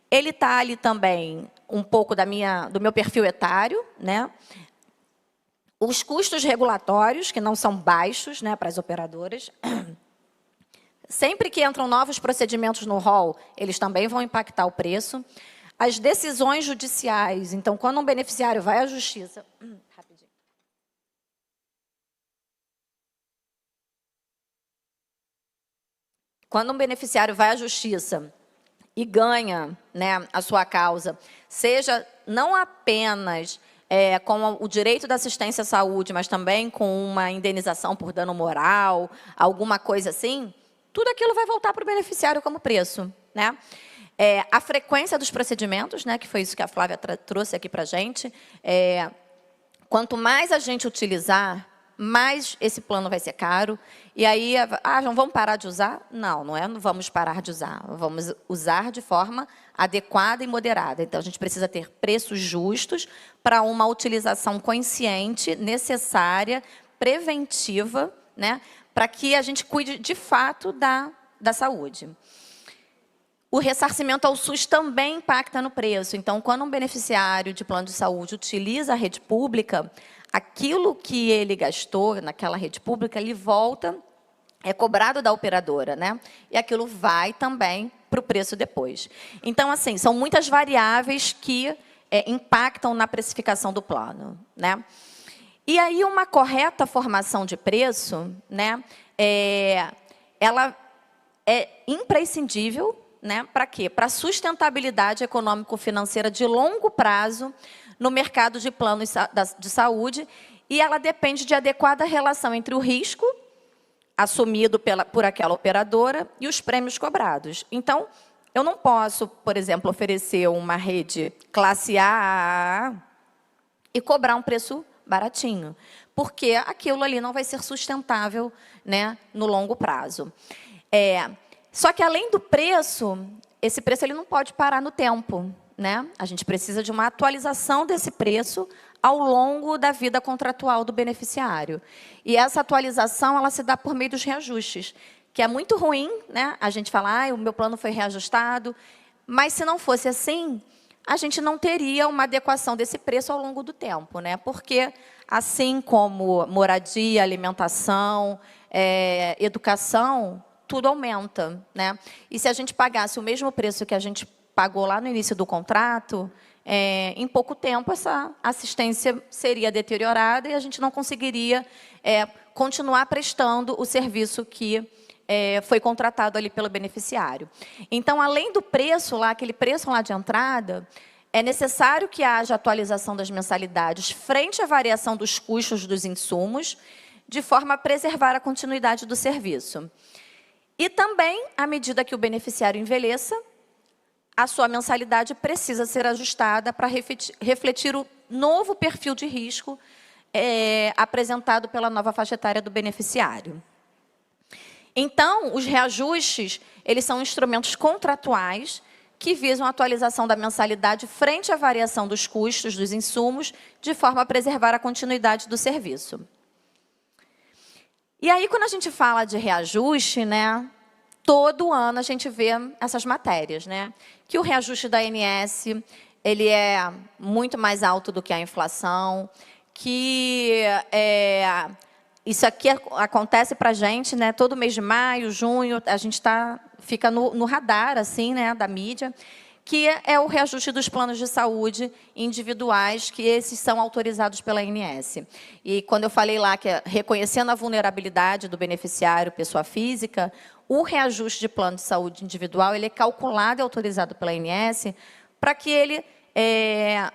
Ele está ali também um pouco do meu perfil etário, né? Os custos regulatórios, que não são baixos, né, para as operadoras. Sempre que entram novos procedimentos no rol, eles também vão impactar o preço. As decisões judiciais, então, quando um beneficiário vai à justiça... Rapidinho. Quando um beneficiário vai à justiça e ganha, né, a sua causa, seja não apenas com o direito da assistência à saúde, mas também com uma indenização por dano moral, alguma coisa assim, tudo aquilo vai voltar para o beneficiário como preço, né? A frequência dos procedimentos, né, que foi isso que a Flávia trouxe aqui para a gente. Quanto mais a gente utilizar, mais esse plano vai ser caro. E aí, não vamos parar de usar? Não, não vamos parar de usar. Vamos usar de forma adequada e moderada. Então, a gente precisa ter preços justos para uma utilização consciente, necessária, preventiva, né, para que a gente cuide, de fato, da saúde. O ressarcimento ao SUS também impacta no preço. Então, quando um beneficiário de plano de saúde utiliza a rede pública, aquilo que ele gastou naquela rede pública, ele volta, é cobrado da operadora, né? E aquilo vai também para o preço depois. Então, assim, são muitas variáveis que impactam na precificação do plano, né? E aí, uma correta formação de preço, né, ela é imprescindível, né, para quê? Para a sustentabilidade econômico-financeira de longo prazo no mercado de planos de saúde, e ela depende de adequada relação entre o risco assumido por aquela operadora e os prêmios cobrados. Então, eu não posso, por exemplo, oferecer uma rede classe A e cobrar um preço baratinho, porque aquilo ali não vai ser sustentável, né, no longo prazo. Só que, além do preço, esse preço ele não pode parar no tempo, né? A gente precisa de uma atualização desse preço ao longo da vida contratual do beneficiário. E essa atualização ela se dá por meio dos reajustes, que é muito ruim, né? A gente fala, o meu plano foi reajustado, mas se não fosse assim, a gente não teria uma adequação desse preço ao longo do tempo, né? Porque, assim como moradia, alimentação, educação, tudo aumenta, né? E se a gente pagasse o mesmo preço que a gente pagou lá no início do contrato, em pouco tempo essa assistência seria deteriorada e a gente não conseguiria continuar prestando o serviço que foi contratado ali pelo beneficiário. Então, além do preço lá, aquele preço lá de entrada, é necessário que haja atualização das mensalidades frente à variação dos custos dos insumos, de forma a preservar a continuidade do serviço. E também, à medida que o beneficiário envelheça, a sua mensalidade precisa ser ajustada para refletir o novo perfil de risco apresentado pela nova faixa etária do beneficiário. Então, os reajustes, eles são instrumentos contratuais que visam a atualização da mensalidade frente à variação dos custos dos insumos, de forma a preservar a continuidade do serviço. E aí, quando a gente fala de reajuste, né, todo ano a gente vê essas matérias, né, que o reajuste da ANS ele é muito mais alto do que a inflação, que isso aqui acontece para a gente, né, todo mês de maio, junho, a gente fica no radar assim, né, da mídia, que é o reajuste dos planos de saúde individuais, que esses são autorizados pela ANS. E quando eu falei lá que reconhecendo a vulnerabilidade do beneficiário, pessoa física, o reajuste de plano de saúde individual ele é calculado e autorizado pela ANS para que ele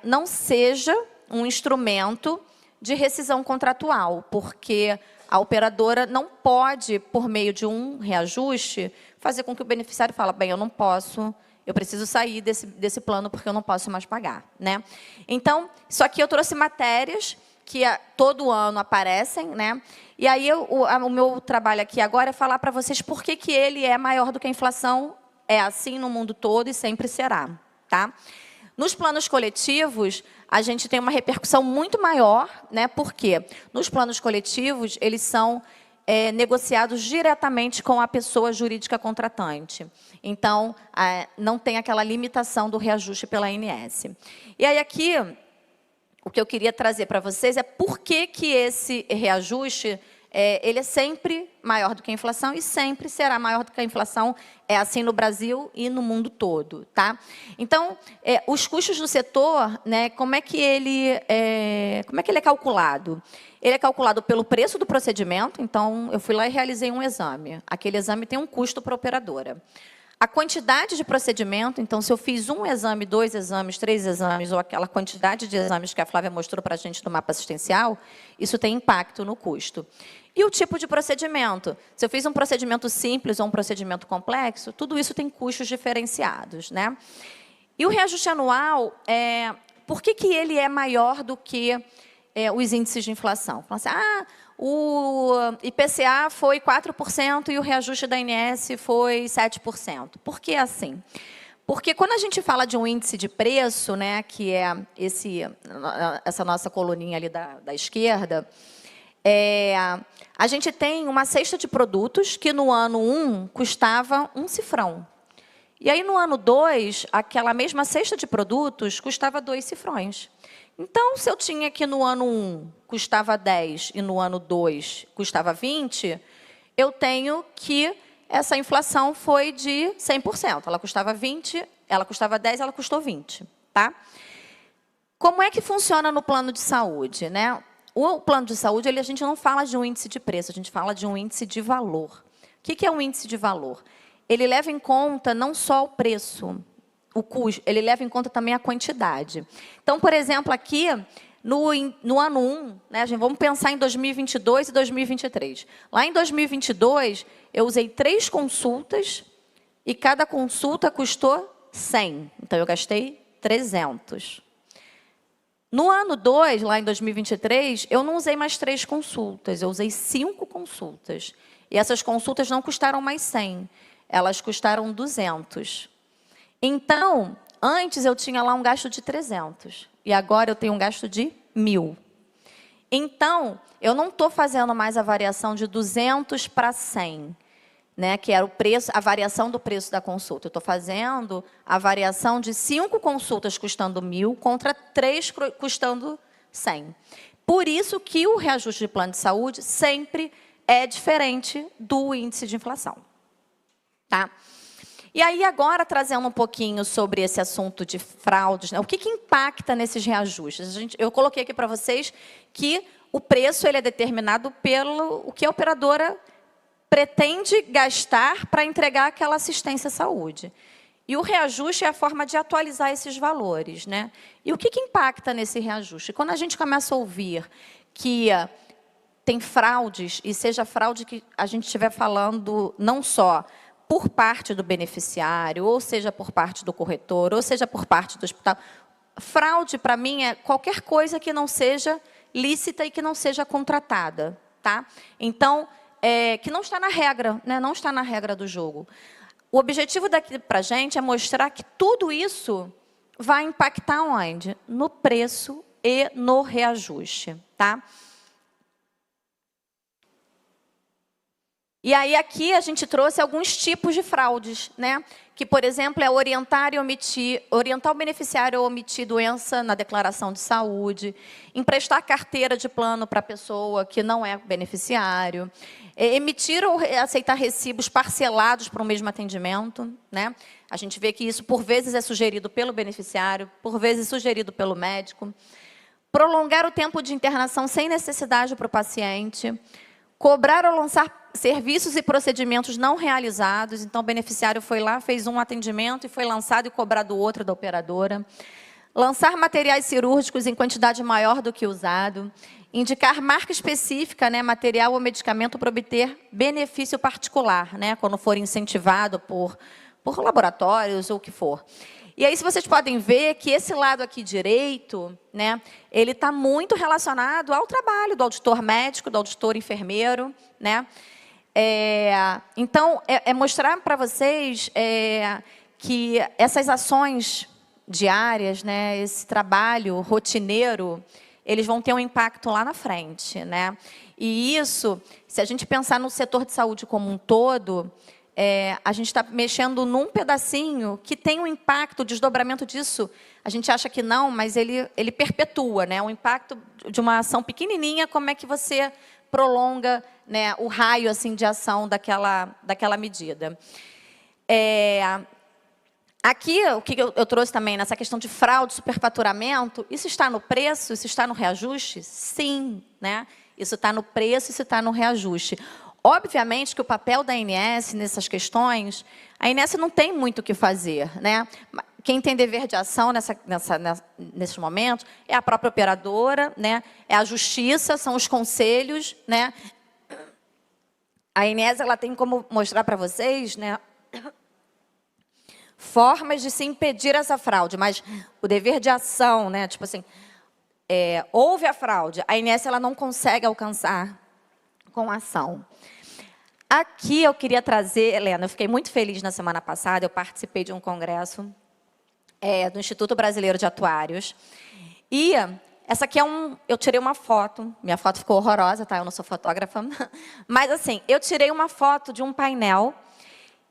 não seja um instrumento de rescisão contratual, porque a operadora não pode, por meio de um reajuste, fazer com que o beneficiário fale, bem, eu não posso, eu preciso sair desse plano porque eu não posso mais pagar, né? Então, isso aqui eu trouxe matérias que todo ano aparecem, né? E aí o meu trabalho aqui agora é falar para vocês por que ele é maior do que a inflação, é assim no mundo todo e sempre será, tá? Nos planos coletivos, a gente tem uma repercussão muito maior, né? Porque nos planos coletivos, eles são negociados diretamente com a pessoa jurídica contratante. Então, não tem aquela limitação do reajuste pela ANS. E aí, aqui, o que eu queria trazer para vocês é por que esse reajuste ele é sempre maior do que a inflação e sempre será maior do que a inflação, é assim no Brasil e no mundo todo, tá? Então, os custos do setor, né, como é que ele é calculado? Ele é calculado pelo preço do procedimento, então, eu fui lá e realizei um exame. Aquele exame tem um custo para a operadora. A quantidade de procedimento, então, se eu fiz 1 exame, 2 exames, 3 exames, ou aquela quantidade de exames que a Flávia mostrou para a gente no mapa assistencial, isso tem impacto no custo. E o tipo de procedimento? Se eu fiz um procedimento simples ou um procedimento complexo, tudo isso tem custos diferenciados, né? E o reajuste anual, por que ele é maior do que os índices de inflação? Fala assim, o IPCA foi 4% e o reajuste da ANS foi 7%. Por que assim? Porque quando a gente fala de um índice de preço, né, que é essa nossa coluninha ali da esquerda, a gente tem uma cesta de produtos que no ano 1 custava 1 cifrão. E aí, no ano 2, aquela mesma cesta de produtos custava 2 cifrões. Então, se eu tinha que no ano 1 custava 10 e no ano 2 custava 20, eu tenho que essa inflação foi de 100%. Ela custava 20, ela custava 10, ela custou 20. Tá? Como é que funciona no plano de saúde, né? O plano de saúde, a gente não fala de um índice de preço, a gente fala de um índice de valor. O que é um índice de valor? Ele leva em conta não só o preço, o custo, ele leva em conta também a quantidade. Então, por exemplo, aqui, no ano 1, né, vamos pensar em 2022 e 2023. Lá em 2022, eu usei 3 consultas e cada consulta custou 100. Então, eu gastei 300. No ano 2, lá em 2023, eu não usei mais 3 consultas, eu usei 5 consultas. E essas consultas não custaram mais 100, elas custaram 200. Então, antes eu tinha lá um gasto de 300, e agora eu tenho um gasto de 1.000. Então, eu não estou fazendo mais a variação de 200 para 100, né, que era o preço, a variação do preço da consulta. Eu estou fazendo a variação de 5 consultas custando 1.000 contra 3 custando 100. Por isso que o reajuste de plano de saúde sempre é diferente do índice de inflação. Tá? E aí, agora, trazendo um pouquinho sobre esse assunto de fraudes, né? O que impacta nesses reajustes? Eu coloquei aqui para vocês que o preço ele é determinado pelo o que a operadora pretende gastar para entregar aquela assistência à saúde. E o reajuste é a forma de atualizar esses valores, né? E o que impacta nesse reajuste? Quando a gente começa a ouvir que tem fraudes, e seja fraude que a gente estiver falando não só por parte do beneficiário, ou seja, por parte do corretor, ou seja, por parte do hospital. Fraude, para mim, é qualquer coisa que não seja lícita e que não seja contratada. Tá? Então, que não está na regra, né? Não está na regra do jogo. O objetivo daqui para a gente é mostrar que tudo isso vai impactar onde? No preço e no reajuste. Tá? E aí, aqui, a gente trouxe alguns tipos de fraudes, né? Que, por exemplo, é orientar o beneficiário a omitir doença na declaração de saúde, emprestar carteira de plano para a pessoa que não é beneficiário, emitir ou aceitar recibos parcelados para o mesmo atendimento, né? A gente vê que isso, por vezes, é sugerido pelo beneficiário, por vezes sugerido pelo médico. Prolongar o tempo de internação sem necessidade para o paciente, cobrar ou lançar serviços e procedimentos não realizados. Então, o beneficiário foi lá, fez um atendimento e foi lançado e cobrado outro da operadora. Lançar materiais cirúrgicos em quantidade maior do que usado. Indicar marca específica, né, material ou medicamento para obter benefício particular, né, quando for incentivado por laboratórios ou o que for. E aí, se vocês podem ver que esse lado aqui direito, né, ele está muito relacionado ao trabalho do auditor médico, do auditor enfermeiro, né? Então, mostrar para vocês que essas ações diárias, né, esse trabalho rotineiro, eles vão ter um impacto lá na frente, né? E isso, se a gente pensar no setor de saúde como um todo, a gente está mexendo num pedacinho que tem um impacto, o desdobramento disso, a gente acha que não, mas ele perpetua, né? O impacto de uma ação pequenininha, como é que você prolonga, né, o raio assim, de ação daquela medida. Aqui, o que eu trouxe também, nessa questão de fraude, superfaturamento, isso está no preço, isso está no reajuste? Sim, né? Isso está no preço, isso está no reajuste. obviamente que o papel da ANS nessas questões, a ANS não tem muito o que fazer, né? Quem tem dever de ação nesses momentos é a própria operadora, né? É a justiça, são os conselhos, né? A ANS, ela tem como mostrar para vocês, né, formas de se impedir essa fraude, mas o dever de ação, né, tipo assim, houve a fraude, a ANS ela não consegue alcançar com ação. Aqui eu queria trazer, Helena, eu fiquei muito feliz na semana passada, eu participei de um congresso do Instituto Brasileiro de Atuários, e essa aqui eu tirei uma foto, minha foto ficou horrorosa, tá? Eu não sou fotógrafa, mas assim, eu tirei uma foto de um painel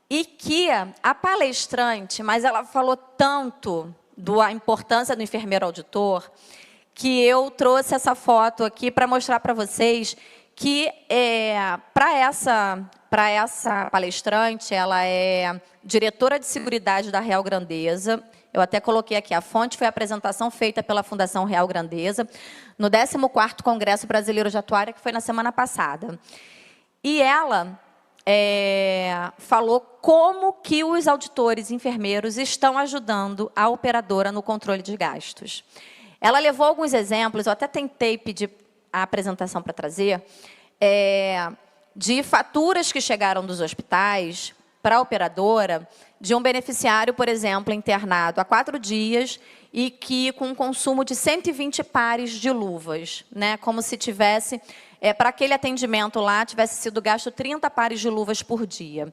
e que a palestrante, mas ela falou tanto da importância do enfermeiro auditor, que eu trouxe essa foto aqui para mostrar para vocês que para essa palestrante, ela é diretora de seguridade da Real Grandeza. Eu até coloquei aqui, a fonte foi a apresentação feita pela Fundação Real Grandeza, no 14º Congresso Brasileiro de Atuária, que foi na semana passada. E ela falou como que os auditores enfermeiros estão ajudando a operadora no controle de gastos. Ela levou alguns exemplos, eu até tentei pedir a apresentação para trazer, de faturas que chegaram dos hospitais para a operadora, de um beneficiário, por exemplo, internado há 4 dias e que com um consumo de 120 pares de luvas, né? Como se tivesse, para aquele atendimento lá, tivesse sido gasto 30 pares de luvas por dia.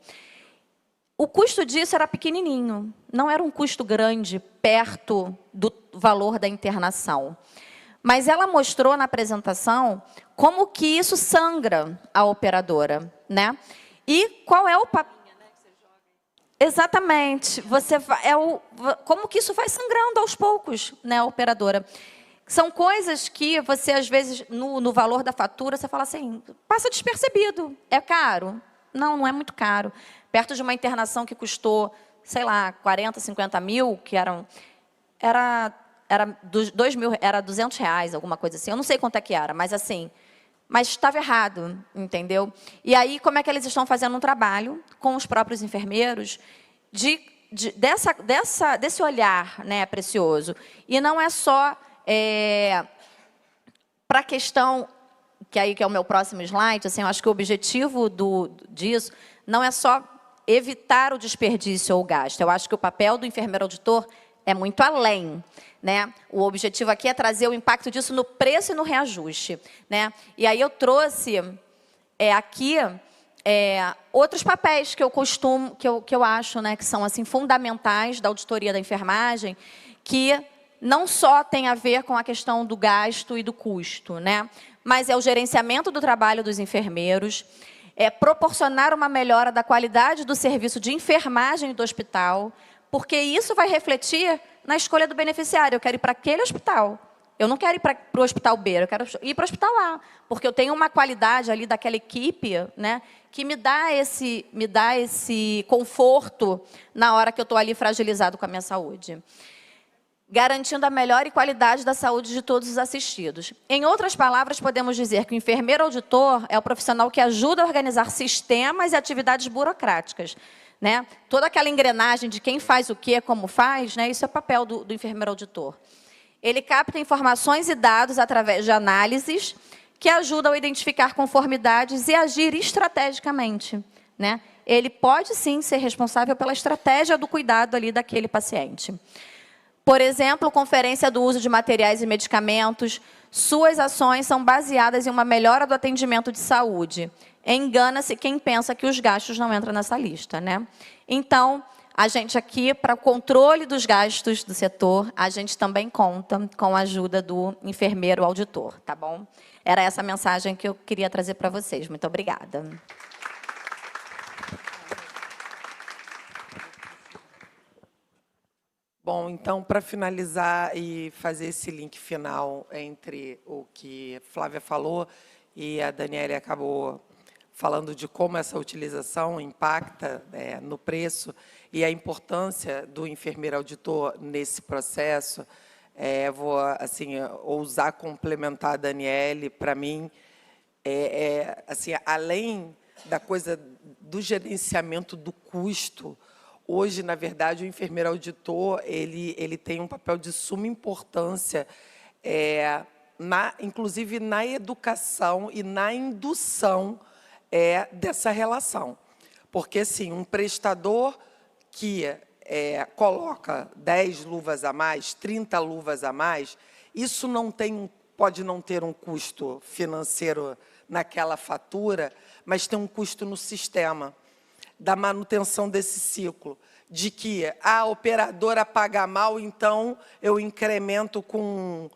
O custo disso era pequenininho, não era um custo grande, perto do valor da internação. Mas ela mostrou na apresentação como que isso sangra a operadora, né? E qual é o papel? Exatamente. Como que isso vai sangrando aos poucos, né, a operadora? São coisas que você, às vezes, no valor da fatura, você fala assim, passa despercebido. É caro? Não, não é muito caro. Perto de uma internação que custou, sei lá, 40, 50 mil, que era R$2.000, alguma coisa assim. Eu não sei quanto é que era, mas assim, mas estava errado, entendeu? E aí, como é que eles estão fazendo um trabalho com os próprios enfermeiros desse olhar, né, precioso. E não é só para a questão, que é o meu próximo slide, assim, eu acho que o objetivo disso não é só evitar o desperdício ou o gasto. Eu acho que o papel do enfermeiro auditor é muito além, né? O objetivo aqui é trazer o impacto disso no preço e no reajuste, né? E aí eu trouxe aqui outros papéis que eu acho, né, que são assim fundamentais da auditoria da enfermagem, que não só tem a ver com a questão do gasto e do custo, né? Mas é o gerenciamento do trabalho dos enfermeiros, proporcionar uma melhora da qualidade do serviço de enfermagem do hospital, porque isso vai refletir na escolha do beneficiário. Eu quero ir para aquele hospital. Eu não quero ir para o hospital B, eu quero ir para o hospital A, porque eu tenho uma qualidade ali daquela equipe, né, que me dá esse conforto na hora que eu estou ali fragilizado com a minha saúde. Garantindo a melhor qualidade da saúde de todos os assistidos. Em outras palavras, podemos dizer que o enfermeiro auditor é o profissional que ajuda a organizar sistemas e atividades burocráticas, né? Toda aquela engrenagem de quem faz o quê, como faz, né? Isso é o papel do enfermeiro auditor. Ele capta informações e dados através de análises que ajudam a identificar conformidades e agir estrategicamente, né? Ele pode, sim, ser responsável pela estratégia do cuidado ali daquele paciente. Por exemplo, conferência do uso de materiais e medicamentos, suas ações são baseadas em uma melhora do atendimento de saúde. Engana-se quem pensa que os gastos não entram nessa lista, né? Então, a gente aqui, para o controle dos gastos do setor, a gente também conta com a ajuda do enfermeiro auditor, tá bom? Era essa a mensagem que eu queria trazer para vocês. Muito obrigada. Bom, então, para finalizar e fazer esse link final entre o que Flávia falou e a Daniela acabou falando de como essa utilização impacta no preço e a importância do enfermeiro auditor nesse processo, vou assim, ousar complementar a Daniele. Para mim, assim, além da coisa do gerenciamento do custo, hoje, na verdade, o enfermeiro auditor ele tem um papel de suma importância, inclusive na educação e na indução dessa relação. Porque, assim, um prestador que coloca 10 luvas a mais, 30 luvas a mais, isso pode não ter um custo financeiro naquela fatura, mas tem um custo no sistema da manutenção desse ciclo, de que a operadora paga mal, então eu incremento com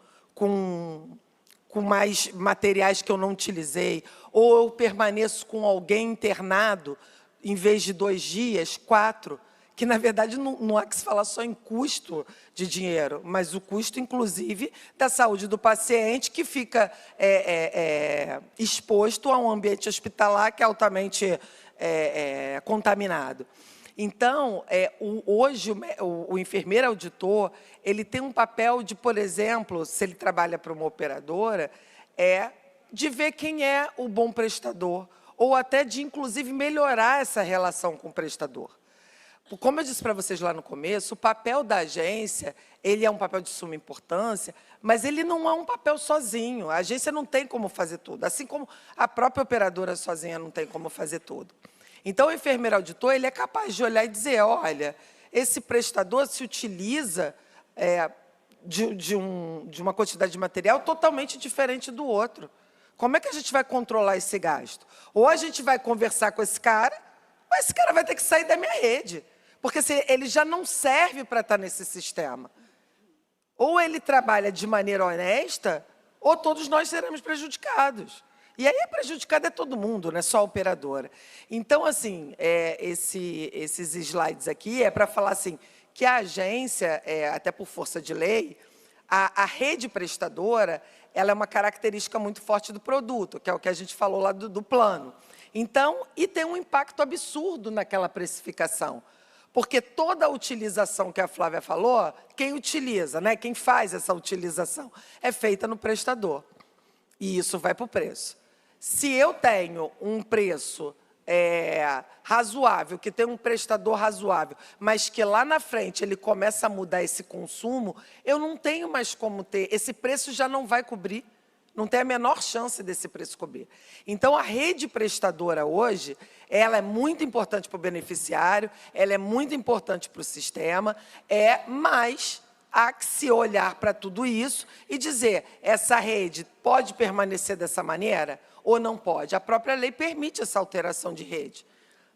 mais materiais que eu não utilizei, ou eu permaneço com alguém internado, em vez de 2 dias, 4, que, na verdade, não há que se falar só em custo de dinheiro, mas o custo, inclusive, da saúde do paciente, que fica exposto a um ambiente hospitalar que é altamente contaminado. Então, hoje, o enfermeiro auditor, ele tem um papel de, por exemplo, se ele trabalha para uma operadora, de ver quem é o bom prestador, ou até de, inclusive, melhorar essa relação com o prestador. Como eu disse para vocês lá no começo, o papel da agência, ele é um papel de suma importância, mas ele não é um papel sozinho. A agência não tem como fazer tudo, assim como a própria operadora sozinha não tem como fazer tudo. Então, o enfermeiro auditor, ele é capaz de olhar e dizer, olha, esse prestador se utiliza de uma quantidade de material totalmente diferente do outro. Como é que a gente vai controlar esse gasto? Ou a gente vai conversar com esse cara, ou esse cara vai ter que sair da minha rede. Porque ele já não serve para estar nesse sistema. Ou ele trabalha de maneira honesta, ou todos nós seremos prejudicados. E aí prejudicado é todo mundo, não é só a operadora. Então, assim, esses slides aqui é para falar assim, que a agência, até por força de lei, a rede prestadora, ela é uma característica muito forte do produto, que é o que a gente falou lá do plano. Então, e tem um impacto absurdo naquela precificação. Porque toda a utilização que a Flávia falou, quem utiliza, né, quem faz essa utilização, é feita no prestador. E isso vai para o preço. Se eu tenho um preço razoável, que tem um prestador razoável, mas que lá na frente ele começa a mudar esse consumo, eu não tenho mais como ter, esse preço já não vai cobrir. Não tem a menor chance desse preço cobrir. Então, a rede prestadora hoje, ela é muito importante para o beneficiário, ela é muito importante para o sistema, mas há que se olhar para tudo isso e dizer, essa rede pode permanecer dessa maneira ou não pode? A própria lei permite essa alteração de rede,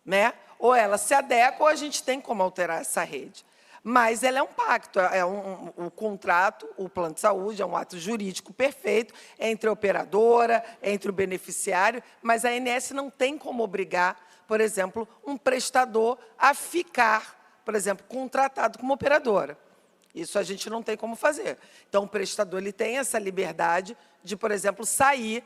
né? Ou ela se adequa ou a gente tem como alterar essa rede. Mas ela é um pacto, o contrato, o plano de saúde, é um ato jurídico perfeito entre a operadora, entre o beneficiário, mas a ANS não tem como obrigar, por exemplo, um prestador a ficar, por exemplo, contratado como operadora. Isso a gente não tem como fazer. Então, o prestador ele tem essa liberdade de, por exemplo, sair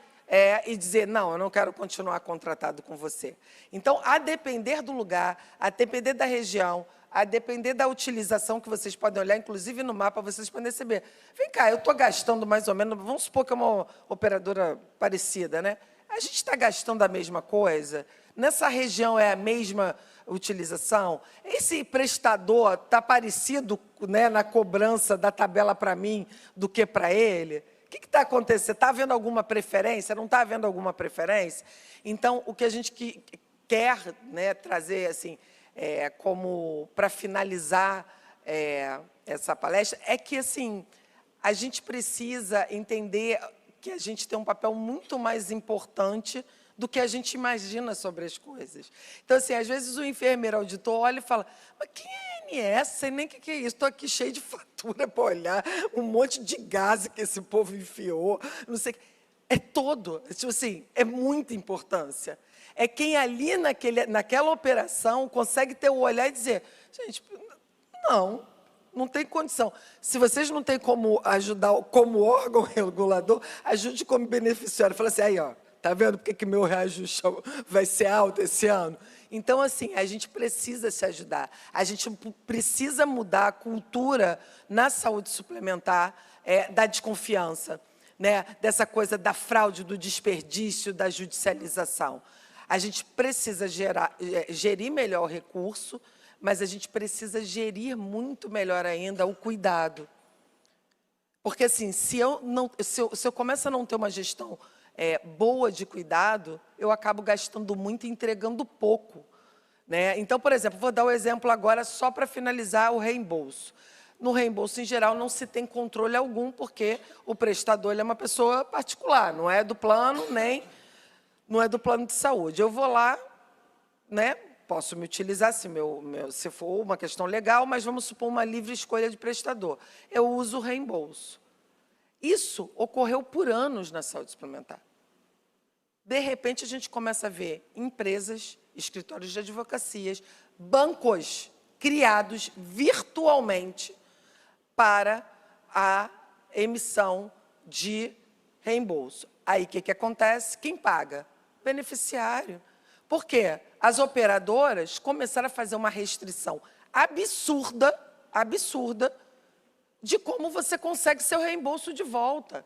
e dizer, não, eu não quero continuar contratado com você. Então, a depender do lugar, a depender da região, a depender da utilização que vocês podem olhar, inclusive no mapa, vocês podem perceber. Vem cá, eu estou gastando mais ou menos, vamos supor que é uma operadora parecida, né? A gente está gastando a mesma coisa? Nessa região é a mesma utilização? Esse prestador está parecido, né, na cobrança da tabela para mim do que para ele? O que está acontecendo? Está havendo alguma preferência? Não está havendo alguma preferência? Então, o que a gente quer, né, trazer assim, como para finalizar essa palestra, é que assim, a gente precisa entender que a gente tem um papel muito mais importante do que a gente imagina sobre as coisas. Então, assim, às vezes o enfermeiro auditor olha e fala, mas quem é ANS? Sei nem o que é isso, estou aqui cheio de fatura para olhar, um monte de gás que esse povo enfiou, não sei. É todo, tipo assim, é muita importância. É quem ali naquela operação consegue ter o olhar e dizer, gente, não tem condição. Se vocês não têm como ajudar como órgão regulador, ajude como beneficiário. Fala assim, aí, ó, tá vendo por que meu reajuste vai ser alto esse ano? Então, assim, a gente precisa se ajudar. A gente precisa mudar a cultura na saúde suplementar da desconfiança, né? Dessa coisa da fraude, do desperdício, da judicialização. A gente precisa gerir melhor o recurso, mas a gente precisa gerir muito melhor ainda o cuidado. Porque, assim, se eu começo a não ter uma gestão boa de cuidado, eu acabo gastando muito e entregando pouco. Né? Então, por exemplo, vou dar o exemplo agora só para finalizar o reembolso. No reembolso, em geral, não se tem controle algum, porque o prestador ele é uma pessoa particular, não é do plano, nem não é do plano de saúde. Eu vou lá, né, posso me utilizar se for uma questão legal, mas vamos supor uma livre escolha de prestador. Eu uso o reembolso. Isso ocorreu por anos na saúde suplementar. De repente, a gente começa a ver empresas, escritórios de advocacias, bancos criados virtualmente para a emissão de reembolso. Aí, o que acontece? Quem paga? Beneficiário. Por quê? As operadoras começaram a fazer uma restrição absurda, de como você consegue seu reembolso de volta.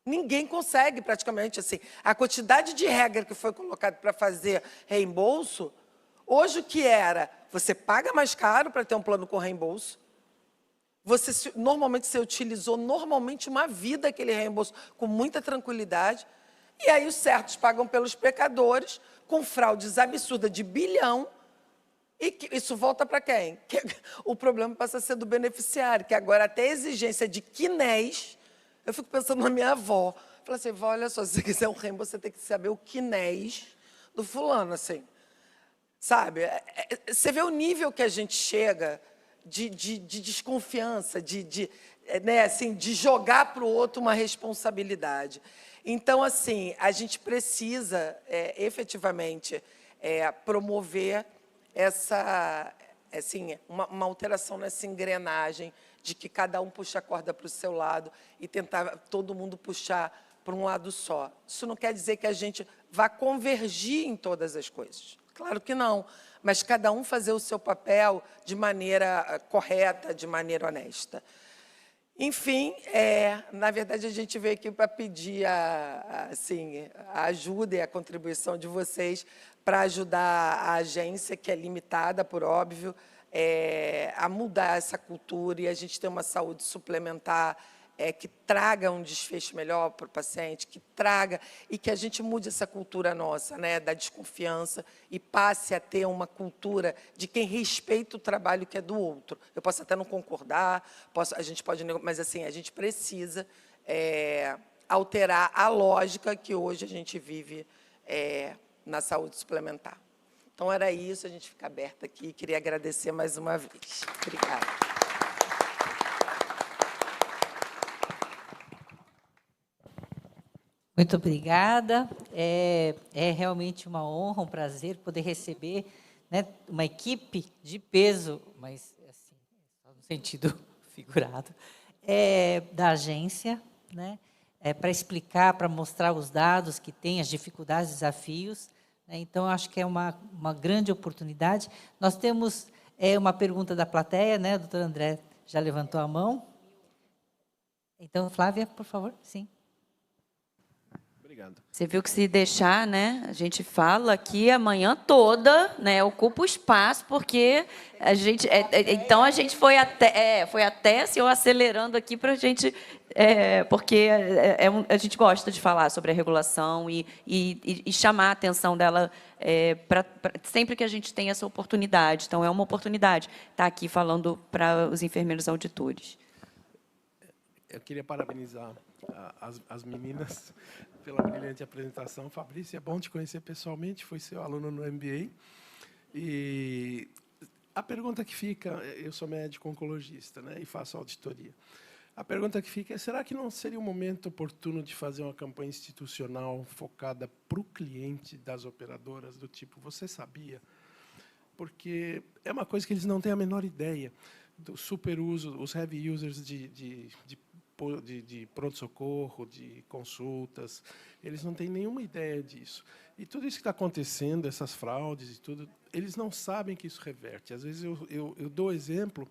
Ninguém consegue, praticamente, assim. A quantidade de regra que foi colocada para fazer reembolso, hoje o que era? Você paga mais caro para ter um plano com reembolso. Normalmente, você utilizou uma vida aquele reembolso com muita tranquilidade. E aí os certos pagam pelos pecadores, com fraudes absurdas de bilhão. E isso volta para quem? O problema passa a ser do beneficiário, que agora até a exigência de quinés. Eu fico pensando na minha avó. Falei assim, vó, olha só, se você quiser um reembolso, você tem que saber o quinés do fulano, assim. Sabe? Você vê o nível que a gente chega de desconfiança, né, assim, de jogar para o outro uma responsabilidade. Então, assim, a gente precisa, efetivamente, promover uma alteração nessa engrenagem de que cada um puxa a corda para o seu lado e tentar todo mundo puxar para um lado só. Isso não quer dizer que a gente vá convergir em todas as coisas. Claro que não, mas cada um fazer o seu papel de maneira correta, de maneira honesta. Enfim, na verdade, a gente veio aqui para pedir a ajuda e a contribuição de vocês para ajudar a agência, que é limitada, por óbvio, a mudar essa cultura e a gente ter uma saúde suplementar que traga um desfecho melhor para o paciente, que traga e que a gente mude essa cultura nossa, né, da desconfiança e passe a ter uma cultura de quem respeita o trabalho que é do outro. Eu posso até não concordar, a gente pode, mas assim a gente precisa alterar a lógica que hoje a gente vive na saúde suplementar. Então era isso, a gente fica aberta aqui. Queria agradecer mais uma vez. Obrigada. Muito obrigada. É realmente uma honra, um prazer poder receber, né, uma equipe de peso, mas assim, só no sentido figurado, da agência, né, para explicar, para mostrar os dados que tem, as dificuldades, desafios. Né, então, acho que é uma grande oportunidade. Nós temos uma pergunta da plateia, né? O doutor André já levantou a mão. Então, Flávia, por favor, sim. Obrigado. Você viu que se deixar, né, a gente fala aqui a manhã toda, né, ocupa o espaço, porque a gente, então a gente foi até se eu acelerando aqui para a gente, porque a gente gosta de falar sobre a regulação e chamar a atenção dela sempre que a gente tem essa oportunidade. Então é uma oportunidade estar aqui falando para os enfermeiros auditores. Eu queria parabenizar as meninas pela brilhante apresentação. Fabrício, é bom te conhecer pessoalmente, foi seu aluno no MBA. E a pergunta que fica, eu sou médico oncologista, né, e faço auditoria. A pergunta que fica é, será que não seria um momento oportuno de fazer uma campanha institucional focada para o cliente das operadoras, do tipo, você sabia? Porque é uma coisa que eles não têm a menor ideia do superuso, os heavy users de pronto-socorro, de consultas, eles não têm nenhuma ideia disso. E tudo isso que está acontecendo, essas fraudes e tudo, eles não sabem que isso reverte. Às vezes eu dou exemplo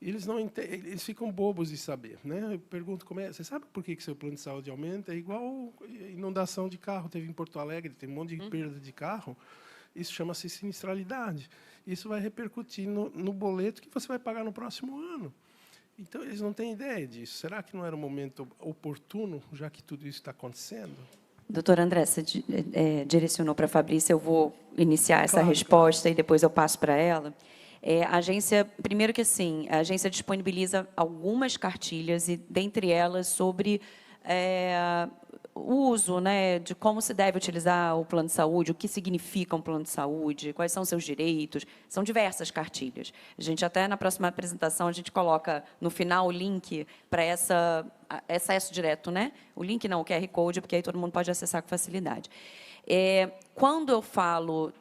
eles não eles ficam bobos de saber, né? Eu pergunto você sabe por que seu plano de saúde aumenta? É igual inundação de carro, teve em Porto Alegre, tem um monte de perda de carro. Isso chama-se sinistralidade. Isso vai repercutir no boleto que você vai pagar no próximo ano. Então, eles não têm ideia disso. Será que não era um momento oportuno, já que tudo isso está acontecendo? Doutora André, você direcionou para a Fabrícia, eu vou iniciar essa resposta e depois eu passo para ela. A agência, primeiro que assim, a agência disponibiliza algumas cartilhas, e dentre elas sobre o uso, né, de como se deve utilizar o plano de saúde, o que significa um plano de saúde, quais são os seus direitos. São diversas cartilhas. A gente até, na próxima apresentação, a gente coloca no final o link para esse acesso direto, né? O link não, o QR Code, porque aí todo mundo pode acessar com facilidade. Quando eu falo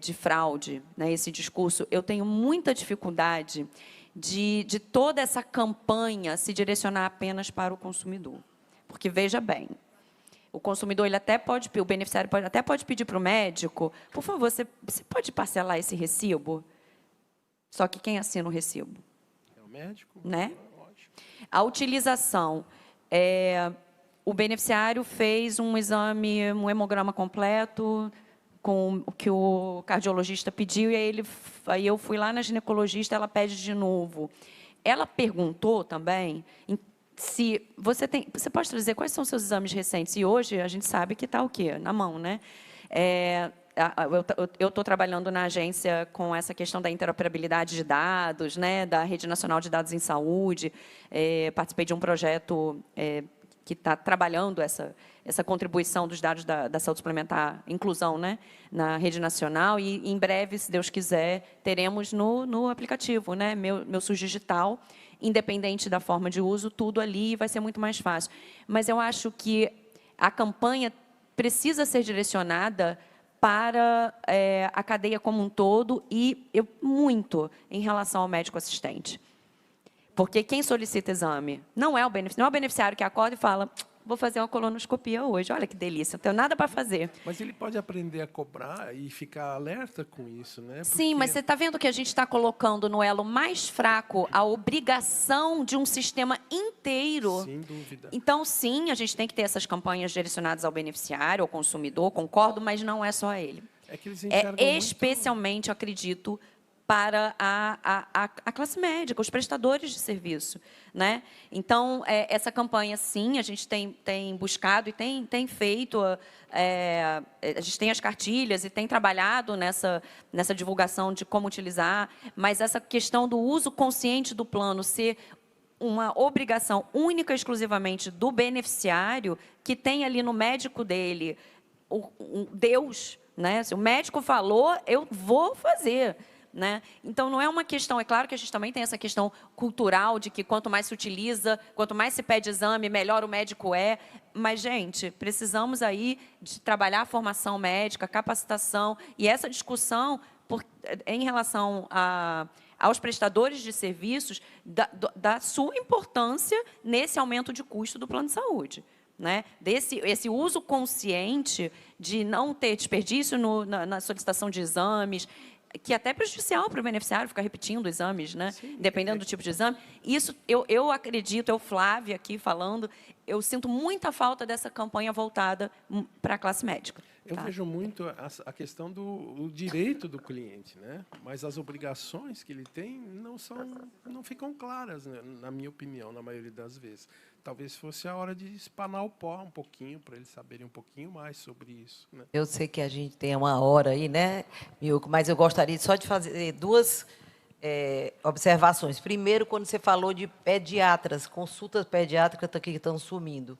de fraude, né, esse discurso, eu tenho muita dificuldade de toda essa campanha se direcionar apenas para o consumidor. Porque, veja bem, o consumidor, o beneficiário até pode pedir para o médico, por favor, você pode parcelar esse recibo? Só que quem assina o recibo? É o médico? Né? A utilização. O beneficiário fez um exame, um hemograma completo, com o que o cardiologista pediu, e aí eu fui lá na ginecologista, ela pede de novo. Ela perguntou também se você pode trazer quais são os seus exames recentes. E hoje a gente sabe que está o quê? Na mão, né? Eu estou trabalhando na agência com essa questão da interoperabilidade de dados, né, da Rede Nacional de Dados em Saúde. Participei de um projeto que está trabalhando essa contribuição dos dados da saúde suplementar, inclusão, né, na rede nacional, e em breve, se Deus quiser, teremos no aplicativo, né, meu SUS digital, independente da forma de uso, tudo ali vai ser muito mais fácil. Mas eu acho que a campanha precisa ser direcionada para a cadeia como um todo e muito em relação ao médico assistente. Porque quem solicita exame não é o beneficiário que acorda e fala, vou fazer uma colonoscopia hoje, olha que delícia, não tenho nada para fazer. Mas ele pode aprender a cobrar e ficar alerta com isso, né? Porque... Sim, mas você está vendo que a gente está colocando no elo mais fraco a obrigação de um sistema inteiro. Sem dúvida. Então, sim, a gente tem que ter essas campanhas direcionadas ao beneficiário, ao consumidor, concordo, mas não é só ele. É que eles enxergam especialmente, acredito, para a classe médica, os prestadores de serviço, né? Então, essa campanha, sim, a gente tem buscado e tem feito, a gente tem as cartilhas e tem trabalhado nessa divulgação de como utilizar, mas essa questão do uso consciente do plano ser uma obrigação única e exclusivamente do beneficiário, que tem ali no médico dele Deus, né? Se o médico falou, eu vou fazer. Né? Então, não é uma questão... É claro que a gente também tem essa questão cultural de que quanto mais se utiliza, quanto mais se pede exame, melhor o médico é. Mas, gente, precisamos aí de trabalhar a formação médica, capacitação, e essa discussão em relação aos prestadores de serviços da sua importância nesse aumento de custo do plano de saúde. Né? Esse uso consciente de não ter desperdício na solicitação de exames, que até é prejudicial para o beneficiário ficar repetindo exames, né? Sim, dependendo do tipo de exame. Isso, eu acredito, Flávia aqui falando, eu sinto muita falta dessa campanha voltada para a classe médica. Eu vejo muito a questão do direito do cliente, né? Mas as obrigações que ele tem não ficam claras, né? Na minha opinião, na maioria das vezes. Talvez fosse a hora de espanar o pó um pouquinho, para eles saberem um pouquinho mais sobre isso, né? Eu sei que a gente tem uma hora aí, né, Milko, mas eu gostaria só de fazer duas observações. Primeiro, quando você falou de pediatras, consultas pediátricas que estão sumindo.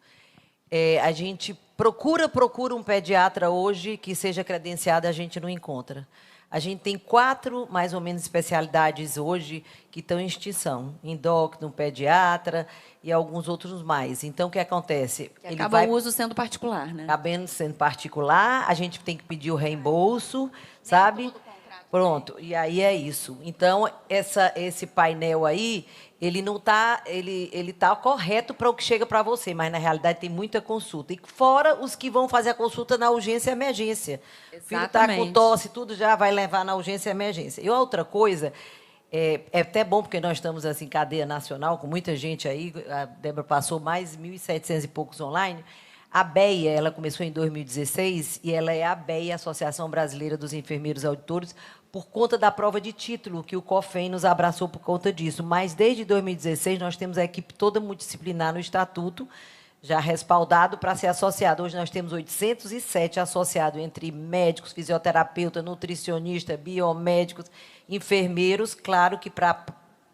A gente procura um pediatra hoje que seja credenciado, a gente não encontra. A gente tem 4, mais ou menos, especialidades hoje que estão em extinção. Endócrino, pediatra e alguns outros mais. Então, o que acontece? Acaba o uso sendo particular, né? Acabando sendo particular, a gente tem que pedir o reembolso, sabe? Pronto, e aí é isso. Então, esse painel aí, ele não está, ele tá correto para o que chega para você, mas, na realidade, tem muita consulta. E fora os que vão fazer a consulta na urgência e emergência. O filho está com tosse, tudo já vai levar na urgência e emergência. E outra coisa, É até bom, porque nós estamos assim, em cadeia nacional, com muita gente aí. A Débora passou mais 1.700 e poucos online. A BEA, ela começou em 2016 e ela é a BEA, Associação Brasileira dos Enfermeiros Auditores, por conta da prova de título, que o COFEM nos abraçou por conta disso. Mas, desde 2016, nós temos a equipe toda multidisciplinar no Estatuto, já respaldado para ser associado. Hoje nós temos 807 associados, entre médicos, fisioterapeutas, nutricionistas, biomédicos, enfermeiros. Claro que para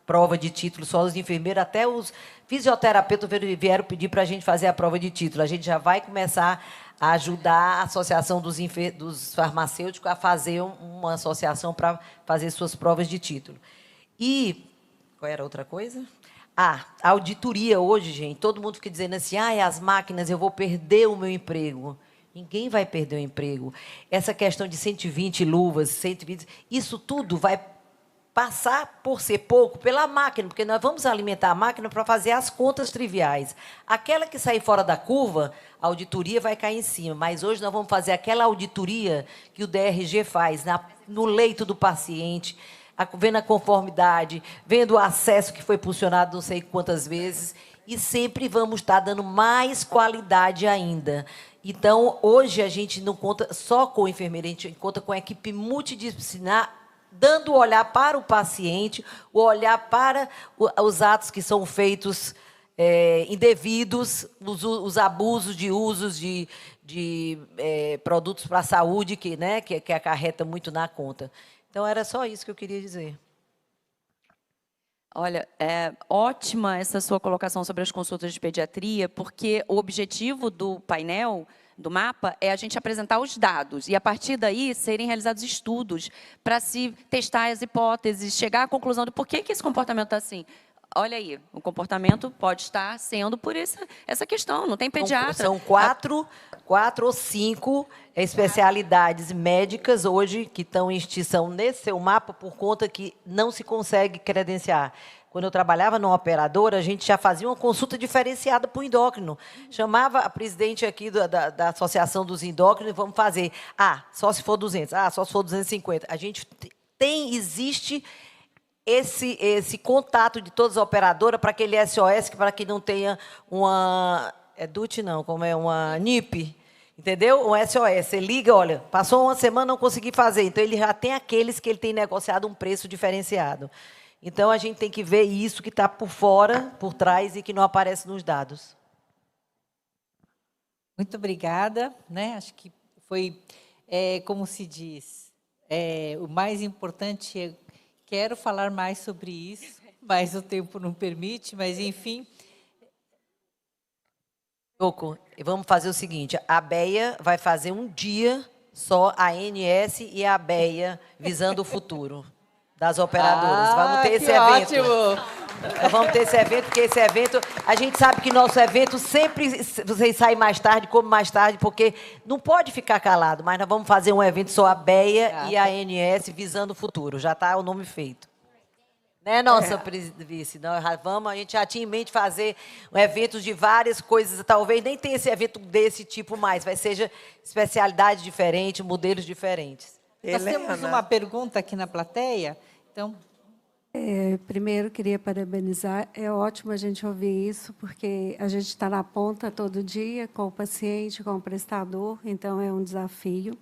prova de título só os enfermeiros, até os fisioterapeutas vieram pedir para a gente fazer a prova de título. A gente já vai começar a ajudar a Associação dos Farmacêuticos a fazer uma associação para fazer suas provas de título. E qual era a outra coisa? A auditoria hoje, gente, todo mundo fica dizendo assim, as máquinas, eu vou perder o meu emprego. Ninguém vai perder o emprego. Essa questão de 120 luvas, 120, isso tudo vai passar por ser pouco pela máquina, porque nós vamos alimentar a máquina para fazer as contas triviais. Aquela que sair fora da curva, a auditoria vai cair em cima, mas hoje nós vamos fazer aquela auditoria que o DRG faz no leito do paciente, vendo a conformidade, vendo o acesso que foi funcionado não sei quantas vezes, e sempre vamos estar dando mais qualidade ainda. Então, hoje, a gente não conta só com o enfermeiro, a gente conta com a equipe multidisciplinar, dando o olhar para o paciente, o olhar para os atos que são feitos indevidos, os abusos de usos de produtos para a saúde, que acarreta muito na conta. Então, era só isso que eu queria dizer. Olha, é ótima essa sua colocação sobre as consultas de pediatria, porque o objetivo do painel, do mapa, é a gente apresentar os dados e, a partir daí, serem realizados estudos para se testar as hipóteses, chegar à conclusão de por que esse comportamento está assim. Olha aí, o comportamento pode estar sendo por essa questão, não tem pediatra. São quatro ou cinco especialidades médicas hoje que estão em extinção nesse seu mapa por conta que não se consegue credenciar. Quando eu trabalhava numa operadora, a gente já fazia uma consulta diferenciada para o endócrino. Chamava a presidente aqui da Associação dos Endócrinos e vamos fazer. Só se for 200. Só se for 250. A gente existe esse contato de todas as operadoras para aquele SOS, para que não tenha uma... DUT não, como é uma NIP, entendeu? Um SOS. Você liga, olha, passou uma semana, não consegui fazer. Então, ele já tem aqueles que ele tem negociado um preço diferenciado. Então, a gente tem que ver isso que está por fora, por trás, e que não aparece nos dados. Muito obrigada. Acho que foi, como se diz, o mais importante. Quero falar mais sobre isso, mas o tempo não permite, mas, enfim. Toco, vamos fazer o seguinte, a BEA vai fazer um dia só, a ANS e a BEA, visando o futuro das operadoras. Vamos ter esse evento. Ótimo! Vamos ter esse evento, porque esse evento... A gente sabe que nosso evento sempre... Vocês saem mais tarde, comem mais tarde, porque não pode ficar calado, mas nós vamos fazer um evento só a BEA e a ANS visando o futuro. Já está o nome feito. Né, nossa vice? A gente já tinha em mente fazer eventos de várias coisas, talvez nem tenha esse evento desse tipo mais, mas seja especialidade diferente, modelos diferentes. Nós temos uma pergunta aqui na plateia, então... Primeiro, queria parabenizar. É ótimo a gente ouvir isso, porque a gente está na ponta todo dia com o paciente, com o prestador, então é um desafio.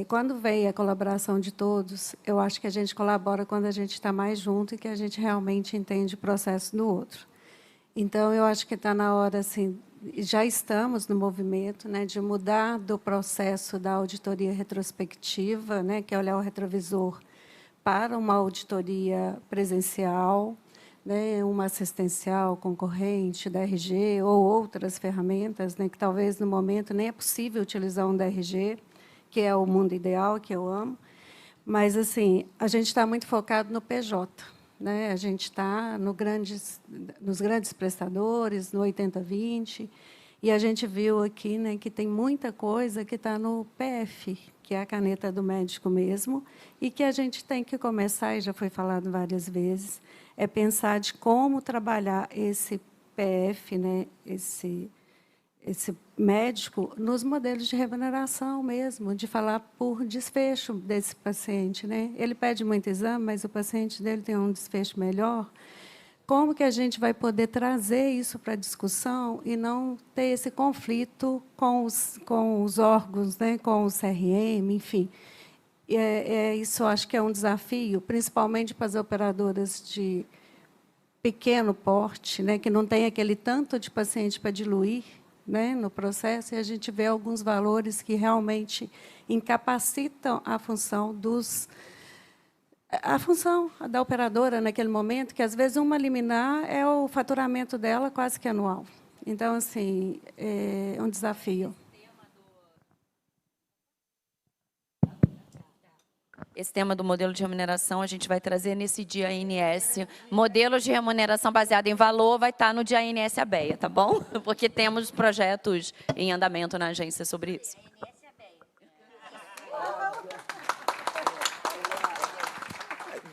Quando vem a colaboração de todos, eu acho que a gente colabora quando a gente está mais junto e que a gente realmente entende o processo do outro. Então, eu acho que está na hora, assim, já estamos no movimento, de mudar do processo da auditoria retrospectiva, que é olhar o retrovisor, para uma auditoria presencial, uma assistencial concorrente, DRG, ou outras ferramentas, que talvez, no momento, nem é possível utilizar um DRG, que é o mundo ideal, que eu amo. Mas, assim, a gente está muito focado no PJ. A gente está nos grandes prestadores, no 80/20, e a gente viu aqui que tem muita coisa que está no PF, que é a caneta do médico mesmo, e que a gente tem que começar, e já foi falado várias vezes, é pensar de como trabalhar esse PF, esse médico nos modelos de remuneração mesmo, de falar por desfecho desse paciente, né? Ele pede muito exame, mas o paciente dele tem um desfecho melhor. Como que a gente vai poder trazer isso para a discussão e não ter esse conflito com os órgãos, né? Com o CRM, enfim. Isso eu acho que é um desafio, principalmente para as operadoras de pequeno porte, né? Que não tem aquele tanto de paciente para diluir, né, no processo, e a gente vê alguns valores que realmente incapacitam a função da operadora naquele momento, que às vezes uma liminar é o faturamento dela quase que anual. Então, assim, é um desafio. Esse tema do modelo de remuneração a gente vai trazer nesse dia ANS. Modelo de remuneração baseado em valor vai estar no dia ANS ABEA, tá bom? Porque temos projetos em andamento na agência sobre isso.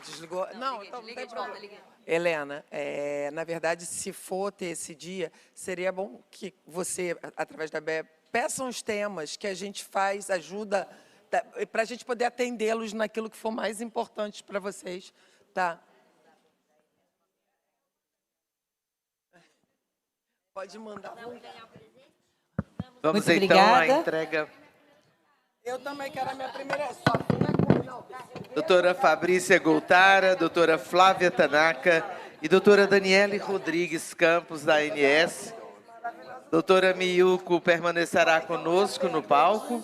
Desligou? Não, então não tem problema. Helena, na verdade, se for ter esse dia, seria bom que você, através da ABEA, peçam os temas que a gente faz, ajuda, para a gente poder atendê-los naquilo que for mais importante para vocês, tá? Pode mandar. Vamos Muito então à obrigada. entrega. Eu também quero a minha primeira. Doutora Fabrícia Goltara, doutora Flávia Tanaka e doutora Daniele Rodrigues Campos, da ANS. Doutora Miyuko permanecerá conosco no palco.